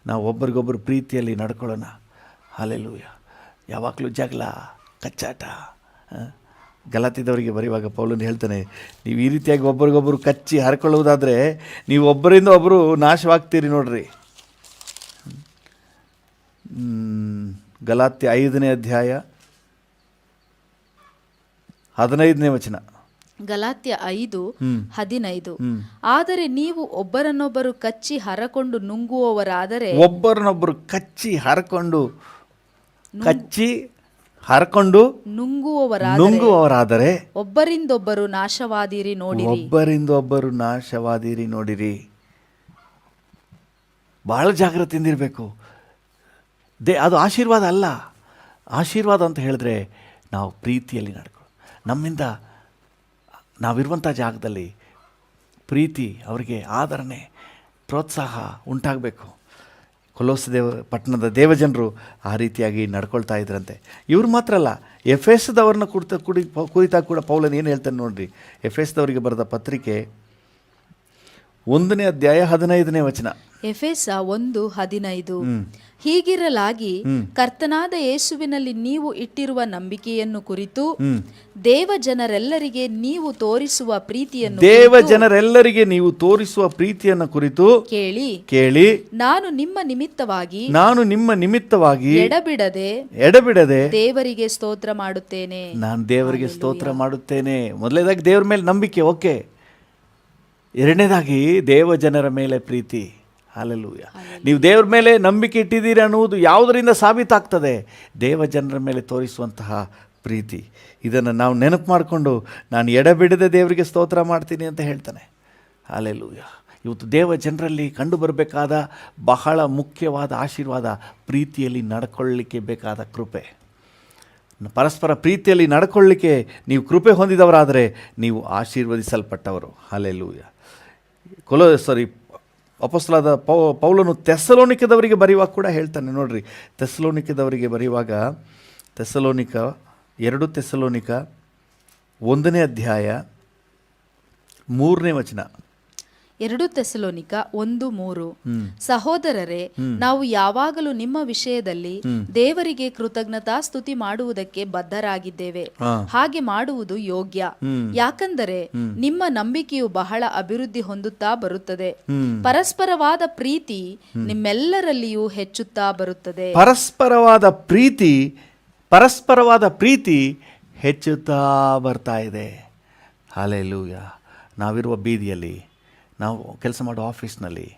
ನಾವು ಒಬ್ಬರಿಗೊಬ್ಬರು ಪ್ರೀತಿಯಲ್ಲಿ ನಡ್ಕೊಳ್ಳೋಣ. ಹಲ್ಲೆಲೂಯಾ. ಯಾವಾಗಲೂ ಜಗಳ, ಕಚ್ಚಾಟ. ಗಲಾತ್ಯದವರಿಗೆ ಬರೆಯುವಾಗ ಪೌಲನು ಹೇಳ್ತಾನೆ, ನೀವು ಈ ರೀತಿಯಾಗಿ ಒಬ್ಬರಿಗೊಬ್ಬರು ಕಚ್ಚಿ ಹರ್ಕೊಳ್ಳುವುದಾದರೆ ನೀವು ಒಬ್ಬರಿಂದ ಒಬ್ಬರು ನಾಶವಾಗ್ತೀರಿ ನೋಡ್ರಿ. ಗಲಾತ್ಯ 5ನೇ ಅಧ್ಯಾಯ 15ನೇ ವಚನ. ಗಲಾತ್ಯ 5:15. ಆದರೆ ನೀವು ಒಬ್ಬರನ್ನೊಬ್ಬರು ಕಚ್ಚಿ ಹರಕೊಂಡು ನುಂಗುವವರಾದರೆ ಒಬ್ಬರನ್ನೊಬ್ಬರು ಕಚ್ಚಿ ಹರಕೊಂಡು ನುಂಗುವವರಾದರೆ ಒಬ್ಬರಿಂದೊಬ್ಬರು ನಾಶವಾದಿರಿ ನೋಡಿರಿ. ಒಬ್ಬರಿಂದೊಬ್ಬರು ನಾಶವಾದಿರಿ ನೋಡಿರಿ. ಬಹಳ ಜಾಗ್ರತೆಯಿಂದಿರಬೇಕು. ಅದು ಆಶೀರ್ವಾದ ಅಲ್ಲ. ಆಶೀರ್ವಾದ ಅಂತ ಹೇಳಿದ್ರೆ ನಾವು ಪ್ರೀತಿಯಲ್ಲಿ ನಮ್ಮಿಂದ ನಾವಿರುವಂಥ ಜಾಗದಲ್ಲಿ ಪ್ರೀತಿ, ಅವರಿಗೆ ಆದರಣೆ, ಪ್ರೋತ್ಸಾಹ ಉಂಟಾಗಬೇಕು. ಕೊಲೋಸ್ ಪಟ್ಟಣದ ದೇವಜನರು ಆ ರೀತಿಯಾಗಿ ನಡ್ಕೊಳ್ತಾ ಇದ್ರಂತೆ. ಇವ್ರು ಮಾತ್ರ ಅಲ್ಲ, ಎಫೆಸದವ್ರನ್ನ ಕುರಿತಾಗಿ ಕೂಡ ಪೌಲನ್ ಏನು ಹೇಳ್ತಾನೆ ನೋಡ್ರಿ. ಎಫೆಸದವರಿಗೆ ಬರೆದ ಪತ್ರಿಕೆ 1ನೇ ಅಧ್ಯಾಯ 15ನೇ ವಚನ. ಎಫೆಸ 1:15. ಹೀಗಿರಲಾಗಿ ಕರ್ತನಾದ ಯೇಸುವಿನಲ್ಲಿ ನೀವು ಇಟ್ಟಿರುವ ನಂಬಿಕೆಯನ್ನು ಕುರಿತು ದೇವಜನರೆಲ್ಲರಿಗೆ ನೀವು ತೋರಿಸುವ ಪ್ರೀತಿಯನ್ನು ಕುರಿತು ಕೇಳಿ ನಾನು ನಿಮ್ಮ ನಿಮಿತ್ತವಾಗಿ ಎಡಬಿಡದೆ ದೇವರಿಗೆ ಸ್ತೋತ್ರ ಮಾಡುತ್ತೇನೆ. ನಾನು ದೇವರಿಗೆ ಸ್ತೋತ್ರ ಮಾಡುತ್ತೇನೆ. ಮೊದಲನೇದಾಗಿ ದೇವರ ಮೇಲೆ ನಂಬಿಕೆ, ಓಕೆ. ಎರಡನೇದಾಗಿ ದೇವಜನರ ಮೇಲೆ ಪ್ರೀತಿ. ಹಲ್ಲೆಲೂಯಾ. ನೀವು ದೇವರ ಮೇಲೆ ನಂಬಿಕೆ ಇಟ್ಟಿದ್ದೀರಿ ಅನ್ನುವುದು ಯಾವುದರಿಂದ ಸಾಬೀತಾಗ್ತದೆ? ದೇವಜನರ ಮೇಲೆ ತೋರಿಸುವಂತಹ ಪ್ರೀತಿ. ಇದನ್ನು ನಾವು ನೆನಪು ಮಾಡಿಕೊಂಡು ನಾನು ಎಡಬಿಡದೆ ದೇವರಿಗೆ ಸ್ತೋತ್ರ ಮಾಡ್ತೀನಿ ಅಂತ ಹೇಳ್ತಾನೆ. ಹಲ್ಲೆಲೂಯಾ. ಇವತ್ತು ದೇವಜನರಲ್ಲಿ ಕಂಡು ಬರಬೇಕಾದ ಬಹಳ ಮುಖ್ಯವಾದ ಆಶೀರ್ವಾದ ಪ್ರೀತಿಯಲ್ಲಿ ನಡ್ಕೊಳ್ಳಿಕ್ಕೆ ಬೇಕಾದ ಕೃಪೆ. ಪರಸ್ಪರ ಪ್ರೀತಿಯಲ್ಲಿ ನಡ್ಕೊಳ್ಳಿಕ್ಕೆ ನೀವು ಕೃಪೆ ಹೊಂದಿದವರಾದರೆ ನೀವು ಆಶೀರ್ವದಿಸಲ್ಪಟ್ಟವರು. ಹಲ್ಲೆಲೂಯಾ. ಅಪೊಸ್ತಲನಾದ ಪೌಲನು ಥೆಸಲೋನಿಕದವರಿಗೆ ಬರೆಯುವಾಗ ಕೂಡ ಹೇಳ್ತಾನೆ ನೋಡ್ರಿ. ಥೆಸಲೋನಿಕದವರಿಗೆ ಬರೆಯುವಾಗ 2 ಥೆಸಲೋನಿಕ 1ನೇ ಅಧ್ಯಾಯ 3ನೇ ವಚನ. 2 ಥೆಸಲೋನಿಕ 1:3. ಸಹೋದರರೇ, ನಾವು ಯಾವಾಗಲೂ ನಿಮ್ಮ ವಿಷಯದಲ್ಲಿ ದೇವರಿಗೆ ಕೃತಜ್ಞತಾ ಸ್ತುತಿ ಮಾಡುವುದಕ್ಕೆ ಬದ್ಧರಾಗಿದ್ದೇವೆ. ಹಾಗೆ ಮಾಡುವುದು ಯೋಗ್ಯ. ಯಾಕಂದರೆ ನಿಮ್ಮ ನಂಬಿಕೆಯು ಬಹಳ ಅಭಿವೃದ್ಧಿ ಹೊಂದುತ್ತಾ ಬರುತ್ತದೆ. ಪರಸ್ಪರವಾದ ಪ್ರೀತಿ ನಿಮ್ಮೆಲ್ಲರಲ್ಲಿಯೂ ಹೆಚ್ಚುತ್ತಾ ಬರುತ್ತದೆ. ಪರಸ್ಪರವಾದ ಪ್ರೀತಿ ಹೆಚ್ಚುತ್ತಾ ಬರ್ತಾ ಇದೆ. ಹಲ್ಲೆಲೂಯಾ. ನಾವಿರುವ ಬೀದಿಯಲ್ಲಿ, ನಾವು ಕೆಲಸ ಮಾಡೋ ಆಫೀಸ್ನಲ್ಲಿ,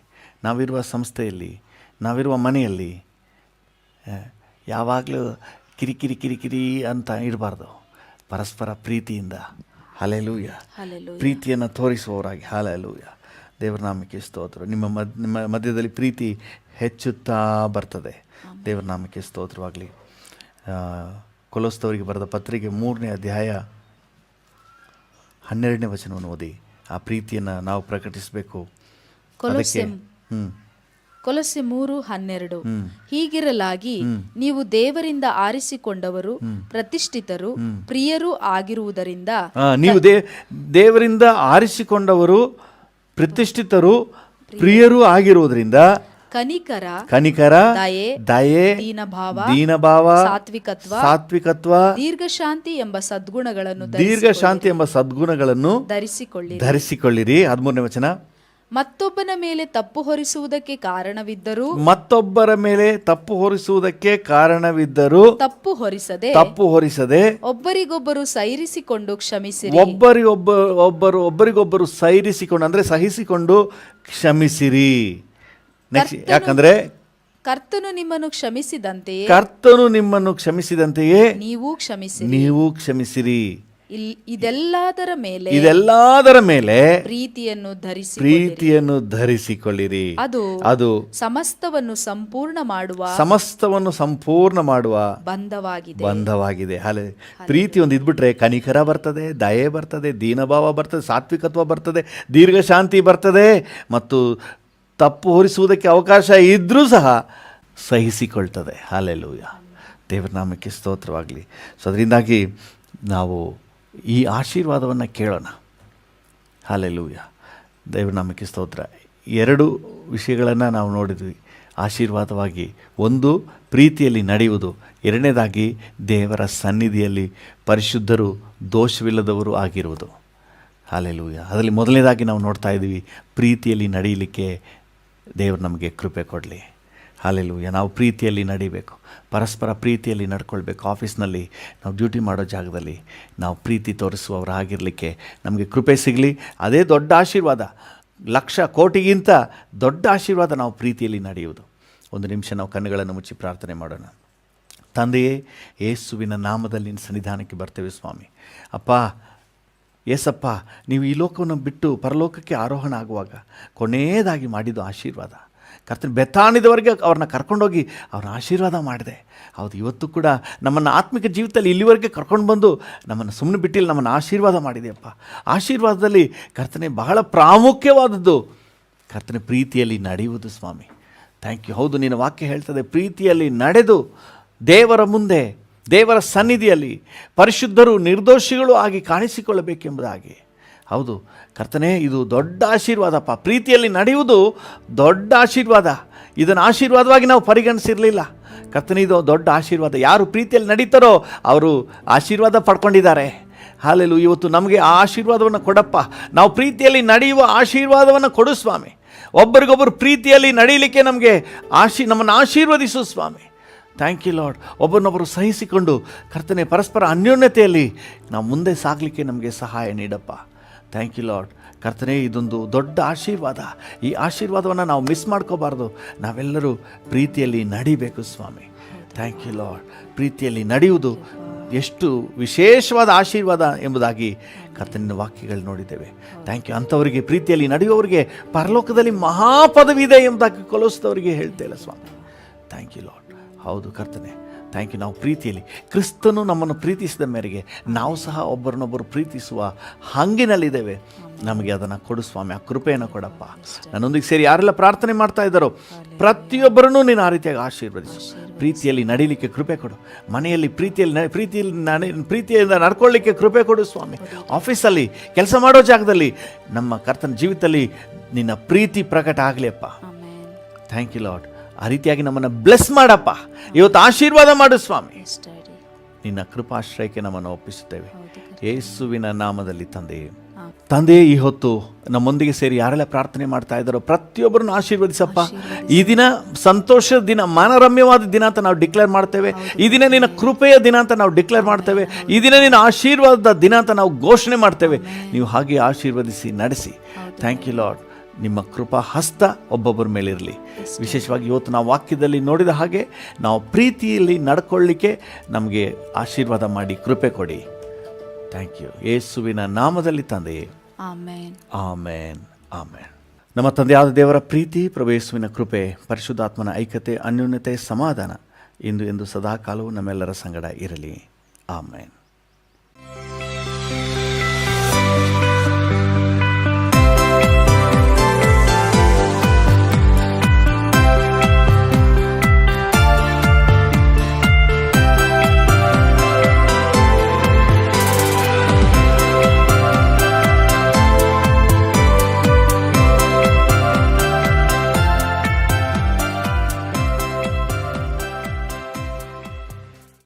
ನಾವಿರುವ ಸಂಸ್ಥೆಯಲ್ಲಿ, ನಾವಿರುವ ಮನೆಯಲ್ಲಿ ಯಾವಾಗಲೂ ಕಿರಿಕಿರಿ ಅಂತ ಇರಬಾರ್ದು. ಪರಸ್ಪರ ಪ್ರೀತಿಯಿಂದ ಹಲ್ಲೆಲೂಯಾ ಪ್ರೀತಿಯನ್ನು ತೋರಿಸುವವರಾಗಿ. ಹಲ್ಲೆಲೂಯಾ. ದೇವರ ನಾಮಕ್ಕೆ ಸ್ತೋತ್ರ. ನಿಮ್ಮ ಮಧ್ಯದಲ್ಲಿ ಪ್ರೀತಿ ಹೆಚ್ಚುತ್ತಾ ಬರ್ತದೆ. ದೇವರ ನಾಮಕ್ಕೆ ಸ್ತೋತ್ರವಾಗಲಿ. ಕೊಲೋಸ್ದವರಿಗೆ ಬರೆದ ಪತ್ರಿಕೆ 3ನೇ ಅಧ್ಯಾಯ 12ನೇ ವಚನವನ್ನು ಓದಿ. ಆ ಪ್ರೀತಿಯನ್ನು ನಾವು ಪ್ರಕಟಿಸಬೇಕು. ಕೊಲೊಸ್ಸೆ 3:12. ಹೀಗಿರಲಾಗಿ ನೀವು ದೇವರಿಂದ ಆರಿಸಿಕೊಂಡವರು, ಪ್ರತಿಷ್ಠಿತರು, ಪ್ರಿಯರೂ ಆಗಿರುವುದರಿಂದ. ನೀವು ದೇವರಿಂದ ಆರಿಸಿಕೊಂಡವರು, ಪ್ರತಿಷ್ಠಿತರು, ಪ್ರಿಯರೂ ಆಗಿರುವುದರಿಂದ ಕನಿಕರ, ದಯೆ, ದೀನಭಾವ, ಸಾತ್ವಿಕತ್ವ, ದೀರ್ಘಶಾಂತಿ ಎಂಬ ಸದ್ಗುಣಗಳನ್ನು ಧರಿಸಿಕೊಳ್ಳಿರಿ. 13ನೇ ವಚನ. ಮತ್ತೊಬ್ಬರ ಮೇಲೆ ತಪ್ಪು ಹೊರಿಸುವುದಕ್ಕೆ ಕಾರಣವಿದ್ದರೂ ತಪ್ಪು ಹೊರಿಸದೆ ಒಬ್ಬರಿಗೊಬ್ಬರು ಸೈರಿಸಿಕೊಂಡು ಕ್ಷಮಿಸಿರಿ. ಒಬ್ಬರಿಗೊಬ್ಬರು ಸೈರಿಸಿಕೊಂಡು ಅಂದ್ರೆ ಸಹಿಸಿಕೊಂಡು ಕ್ಷಮಿಸಿರಿ. ಯಾಕಂದ್ರೆ ಕರ್ತನು ನಿಮ್ಮನ್ನು ಕ್ಷಮಿಸಿದಂತೆಯೇ ನೀವು ಕ್ಷಮಿಸಿರಿ. ಇದೆಲ್ಲದರ ಮೇಲೆ ಪ್ರೀತಿಯನ್ನು ಧರಿಸಿಕೊಳ್ಳಿರಿ. ಅದು ಸಮಸ್ತವನ್ನು ಸಂಪೂರ್ಣ ಮಾಡುವ ಬಂಧವಾಗಿದೆ. ಪ್ರೀತಿ ಒಂದು ಇದ್ಬಿಟ್ರೆ ಕನಿಕರ ಬರ್ತದೆ, ದಯೆ ಬರ್ತದೆ, ದೀನಭಾವ ಬರ್ತದೆ, ಸಾತ್ವಿಕತ್ವ ಬರ್ತದೆ, ದೀರ್ಘಶಾಂತಿ ಬರ್ತದೆ, ಮತ್ತು ತಪ್ಪು ಹೊರಿಸುವುದಕ್ಕೆ ಅವಕಾಶ ಇದ್ದರೂ ಸಹ ಸಹಿಸಿಕೊಳ್ತದೆ. ಹಲ್ಲೆಲೂಯಾ. ದೇವರ ನಾಮಕ್ಕೆ ಸ್ತೋತ್ರವಾಗಲಿ. ಸೊ ಅದರಿಂದಾಗಿ ನಾವು ಈ ಆಶೀರ್ವಾದವನ್ನು ಕೇಳೋಣ. ಹಲ್ಲೆಲೂಯಾ. ದೇವರ ನಾಮಕ್ಕೆ ಸ್ತೋತ್ರ. 2 ವಿಷಯಗಳನ್ನು ನಾವು ನೋಡಿದ್ವಿ ಆಶೀರ್ವಾದವಾಗಿ. ಒಂದು, ಪ್ರೀತಿಯಲ್ಲಿ ನಡೆಯುವುದು. ಎರಡನೇದಾಗಿ, ದೇವರ ಸನ್ನಿಧಿಯಲ್ಲಿ ಪರಿಶುದ್ಧರು, ದೋಷವಿಲ್ಲದವರು ಆಗಿರುವುದು. ಹಲ್ಲೆಲೂಯಾ. ಅದರಲ್ಲಿ ಮೊದಲನೇದಾಗಿ ನಾವು ನೋಡ್ತಾ ಇದ್ದೀವಿ, ಪ್ರೀತಿಯಲ್ಲಿ ನಡೆಯಲಿಕ್ಕೆ ದೇವರು ನಮಗೆ ಕೃಪೆ ಕೊಡಲಿ. ಹಲ್ಲೆಲೂಯಾ. ನಾವು ಪ್ರೀತಿಯಲ್ಲಿ ನಡಿಬೇಕು, ಪರಸ್ಪರ ಪ್ರೀತಿಯಲ್ಲಿ ನಡ್ಕೊಳ್ಬೇಕು. ಆಫೀಸ್ನಲ್ಲಿ ನಾವು ಡ್ಯೂಟಿ ಮಾಡೋ ಜಾಗದಲ್ಲಿ ನಾವು ಪ್ರೀತಿ ತೋರಿಸುವವರಾಗಿರಲಿಕ್ಕೆ ನಮಗೆ ಕೃಪೆ ಸಿಗಲಿ. ಅದೇ ದೊಡ್ಡ ಆಶೀರ್ವಾದ, ಲಕ್ಷ ಕೋಟಿಗಿಂತ ದೊಡ್ಡ ಆಶೀರ್ವಾದ ನಾವು ಪ್ರೀತಿಯಲ್ಲಿ ನಡೆಯುವುದು. ಒಂದು ನಿಮಿಷ ನಾವು ಕಣ್ಣುಗಳನ್ನು ಮುಚ್ಚಿ ಪ್ರಾರ್ಥನೆ ಮಾಡೋಣ. ತಂದೆಯೇ, ಯೇಸುವಿನ ನಾಮದಲ್ಲಿ ನಿನ್ನ ಸನ್ನಿಧಾನಕ್ಕೆ ಬರ್ತೇವೆ ಸ್ವಾಮಿ. ಅಪ್ಪ ಏಸಪ್ಪ, ನೀವು ಈ ಲೋಕವನ್ನು ಬಿಟ್ಟು ಪರಲೋಕಕ್ಕೆ ಆರೋಹಣ ಆಗುವಾಗ ಕೊನೆಯದಾಗಿ ಮಾಡಿದ್ದು ಆಶೀರ್ವಾದ. ಕರ್ತನ ಬೆತ್ತಾಣಿದವರೆಗೆ ಅವ್ರನ್ನ ಕರ್ಕೊಂಡೋಗಿ ಅವ್ರನ್ನ ಆಶೀರ್ವಾದ ಮಾಡಿದೆ. ಹೌದು, ಇವತ್ತು ಕೂಡ ನಮ್ಮನ್ನು ಆತ್ಮಿಕ ಜೀವಿತದಲ್ಲಿ ಇಲ್ಲಿವರೆಗೆ ಕರ್ಕೊಂಡು ಬಂದು ನಮ್ಮನ್ನು ಸುಮ್ಮನೆ ಬಿಟ್ಟಿಲ್ಲ, ನಮ್ಮನ್ನು ಆಶೀರ್ವಾದ ಮಾಡಿದೆಯಪ್ಪ. ಆಶೀರ್ವಾದದಲ್ಲಿ ಕರ್ತನೆ ಬಹಳ ಪ್ರಾಮುಖ್ಯವಾದದ್ದು ಕರ್ತನೆ ಪ್ರೀತಿಯಲ್ಲಿ ನಡೆಯುವುದು ಸ್ವಾಮಿ. Thank you. ಹೌದು, ನಿನ್ನ ವಾಕ್ಯ ಹೇಳ್ತದೆ, ಪ್ರೀತಿಯಲ್ಲಿ ನಡೆದು ದೇವರ ಮುಂದೆ, ದೇವರ ಸನ್ನಿಧಿಯಲ್ಲಿ ಪರಿಶುದ್ಧರು ನಿರ್ದೋಷಿಗಳು ಆಗಿ ಕಾಣಿಸಿಕೊಳ್ಳಬೇಕೆಂಬುದಾಗಿ. ಹೌದು ಕರ್ತನೇ, ಇದು ದೊಡ್ಡ ಆಶೀರ್ವಾದಪ್ಪ. ಪ್ರೀತಿಯಲ್ಲಿ ನಡೆಯುವುದು ದೊಡ್ಡ ಆಶೀರ್ವಾದ. ಇದನ್ನು ಆಶೀರ್ವಾದವಾಗಿ ನಾವು ಪರಿಗಣಿಸಿರಲಿಲ್ಲ ಕರ್ತನೇ. ಇದು ದೊಡ್ಡ ಆಶೀರ್ವಾದ. ಯಾರು ಪ್ರೀತಿಯಲ್ಲಿ ನಡೀತಾರೋ ಅವರು ಆಶೀರ್ವಾದ ಪಡ್ಕೊಂಡಿದ್ದಾರೆ. ಹಾಲೆಲು. ಇವತ್ತು ನಮಗೆ ಆ ಆಶೀರ್ವಾದವನ್ನು ಕೊಡಪ್ಪ. ನಾವು ಪ್ರೀತಿಯಲ್ಲಿ ನಡೆಯುವ ಆಶೀರ್ವಾದವನ್ನು ಕೊಡು ಸ್ವಾಮಿ. ಒಬ್ಬರಿಗೊಬ್ಬರು ಪ್ರೀತಿಯಲ್ಲಿ ನಡೀಲಿಕ್ಕೆ ನಮಗೆ ನಮ್ಮನ್ನು ಆಶೀರ್ವದಿಸು ಸ್ವಾಮಿ. Thank you lord. ಒಬ್ಬರನ್ನೊಬ್ಬರು ಸಹಿಸಿಕೊಂಡು ಕರ್ತನೆ ಪರಸ್ಪರ ಅನ್ಯೋನ್ಯತೆಯಲ್ಲಿ ನಾವು ಮುಂದೆ ಸಾಗಲಿಕ್ಕೆ ನಮಗೆ ಸಹಾಯ ನೀಡಪ್ಪ. Thank you lord. ಕರ್ತನೆ, ಇದೊಂದು ದೊಡ್ಡ ಆಶೀರ್ವಾದ. ಈ ಆಶೀರ್ವಾದವನ್ನು ನಾವು ಮಿಸ್ ಮಾಡ್ಕೋಬಾರ್ದು. ನಾವೆಲ್ಲರೂ ಪ್ರೀತಿಯಲ್ಲಿ ನಡಿಬೇಕು ಸ್ವಾಮಿ. Thank you lord. ಪ್ರೀತಿಯಲ್ಲಿ ನಡೆಯುವುದು ಎಷ್ಟು ವಿಶೇಷವಾದ ಆಶೀರ್ವಾದ ಎಂಬುದಾಗಿ ಕರ್ತನಿನ ವಾಕ್ಯಗಳು ನೋಡಿದ್ದೇವೆ. Thank you. ಅಂಥವರಿಗೆ, ಪ್ರೀತಿಯಲ್ಲಿ ನಡೆಯುವವರಿಗೆ ಪರಲೋಕದಲ್ಲಿ ಮಹಾಪದವಿ ಇದೆ ಎಂಬುದಾಗಿ ಕೊಲೋಸಿದವರಿಗೆ ಹೇಳ್ತೇಲ್ಲ ಸ್ವಾಮಿ. Thank you lord. ಹೌದು ಕರ್ತನೆ, ಥ್ಯಾಂಕ್ ಯು. ನಾವು ಪ್ರೀತಿಯಲ್ಲಿ, ಕ್ರಿಸ್ತನು ನಮ್ಮನ್ನು ಪ್ರೀತಿಸಿದ ಮೇರೆಗೆ ನಾವು ಸಹ ಒಬ್ಬರನ್ನೊಬ್ಬರು ಪ್ರೀತಿಸುವ ಹಂಗಿನಲ್ಲಿದ್ದೇವೆ. ನಮಗೆ ಅದನ್ನು ಕೊಡು ಸ್ವಾಮಿ. ಆ ಕೃಪೆಯನ್ನು ಕೊಡಪ್ಪ. ನನ್ನೊಂದಿಗೆ ಸೇರಿ ಯಾರೆಲ್ಲ ಪ್ರಾರ್ಥನೆ ಮಾಡ್ತಾ ಇದ್ದಾರೋ ಪ್ರತಿಯೊಬ್ಬರನ್ನೂ ನೀನು ಆ ರೀತಿಯಾಗಿ ಆಶೀರ್ವದಿಸು. ಪ್ರೀತಿಯಲ್ಲಿ ನಡೀಲಿಕ್ಕೆ ಕೃಪೆ ಕೊಡು. ಮನೆಯಲ್ಲಿ ಪ್ರೀತಿಯಿಂದ ನಡ್ಕೊಳ್ಳಿಕ್ಕೆ ಕೃಪೆ ಕೊಡು ಸ್ವಾಮಿ. ಆಫೀಸಲ್ಲಿ ಕೆಲಸ ಮಾಡೋ ಜಾಗದಲ್ಲಿ ನಮ್ಮ ಕರ್ತನ ಜೀವಿತದಲ್ಲಿ ನಿನ್ನ ಪ್ರೀತಿ ಪ್ರಕಟ ಆಗಲಿ ಅಪ್ಪ. Thank you lord. ಆ ರೀತಿಯಾಗಿ ನಮ್ಮನ್ನು ಬ್ಲೆಸ್ ಮಾಡಪ್ಪ. ಇವತ್ತು ಆಶೀರ್ವಾದ ಮಾಡು ಸ್ವಾಮಿ. ನಿನ್ನ ಕೃಪಾಶ್ರಯಕ್ಕೆ ನಮ್ಮನ್ನು ಒಪ್ಪಿಸುತ್ತೇವೆ ಯೇಸುವಿನ ನಾಮದಲ್ಲಿ ತಂದೆಯೇ. ಈ ಹೊತ್ತು ನಮ್ಮೊಂದಿಗೆ ಸೇರಿ ಯಾರೆಲ್ಲ ಪ್ರಾರ್ಥನೆ ಮಾಡ್ತಾ ಇದ್ದಾರೋ ಪ್ರತಿಯೊಬ್ಬರನ್ನು ಆಶೀರ್ವದಿಸಪ್ಪ. ಈ ದಿನ ಸಂತೋಷದ ದಿನ, ಮನರಮ್ಯವಾದ ದಿನ ಅಂತ ನಾವು ಡಿಕ್ಲೇರ್ ಮಾಡ್ತೇವೆ. ಈ ದಿನ ನಿನ್ನ ಕೃಪೆಯ ದಿನ ಅಂತ ನಾವು ಡಿಕ್ಲೇರ್ ಮಾಡ್ತೇವೆ. ಈ ದಿನ ನಿನ್ನ ಆಶೀರ್ವಾದದ ದಿನ ಅಂತ ನಾವು ಘೋಷಣೆ ಮಾಡ್ತೇವೆ. ನೀವು ಹಾಗೆ ಆಶೀರ್ವದಿಸಿ ನಡೆಸಿ. Thank you lord. ನಿಮ್ಮ ಕೃಪಾ ಹಸ್ತ ಒಬ್ಬೊಬ್ಬರ ಮೇಲಿರಲಿ. ವಿಶೇಷವಾಗಿ ಇವತ್ತು ನಾವು ವಾಕ್ಯದಲ್ಲಿ ನೋಡಿದ ಹಾಗೆ ನಾವು ಪ್ರೀತಿಯಲ್ಲಿ ನಡ್ಕೊಳ್ಳಿಕ್ಕೆ ನಮಗೆ ಆಶೀರ್ವಾದ ಮಾಡಿ ಕೃಪೆ ಕೊಡಿ. Thank you. ಯೇಸುವಿನ ನಾಮದಲ್ಲಿ ತಂದೆಯೇ, ಆಮೇನ್, ಆಮೇನ್, ಆಮೇನ್. ನಮ್ಮ ತಂದೆಯಾದ ದೇವರ ಪ್ರೀತಿ, ಪ್ರಭು ಯೇಸುವಿನ ಕೃಪೆ, ಪರಿಶುದ್ಧಾತ್ಮನ ಐಕ್ಯತೆ, ಅನ್ಯೋನ್ಯತೆ, ಸಮಾಧಾನ ಇಂದು ಎಂದು ಸದಾಕಾಲವೂ ನಮ್ಮೆಲ್ಲರ ಸಂಗಡ ಇರಲಿ. ಆಮೇನ್.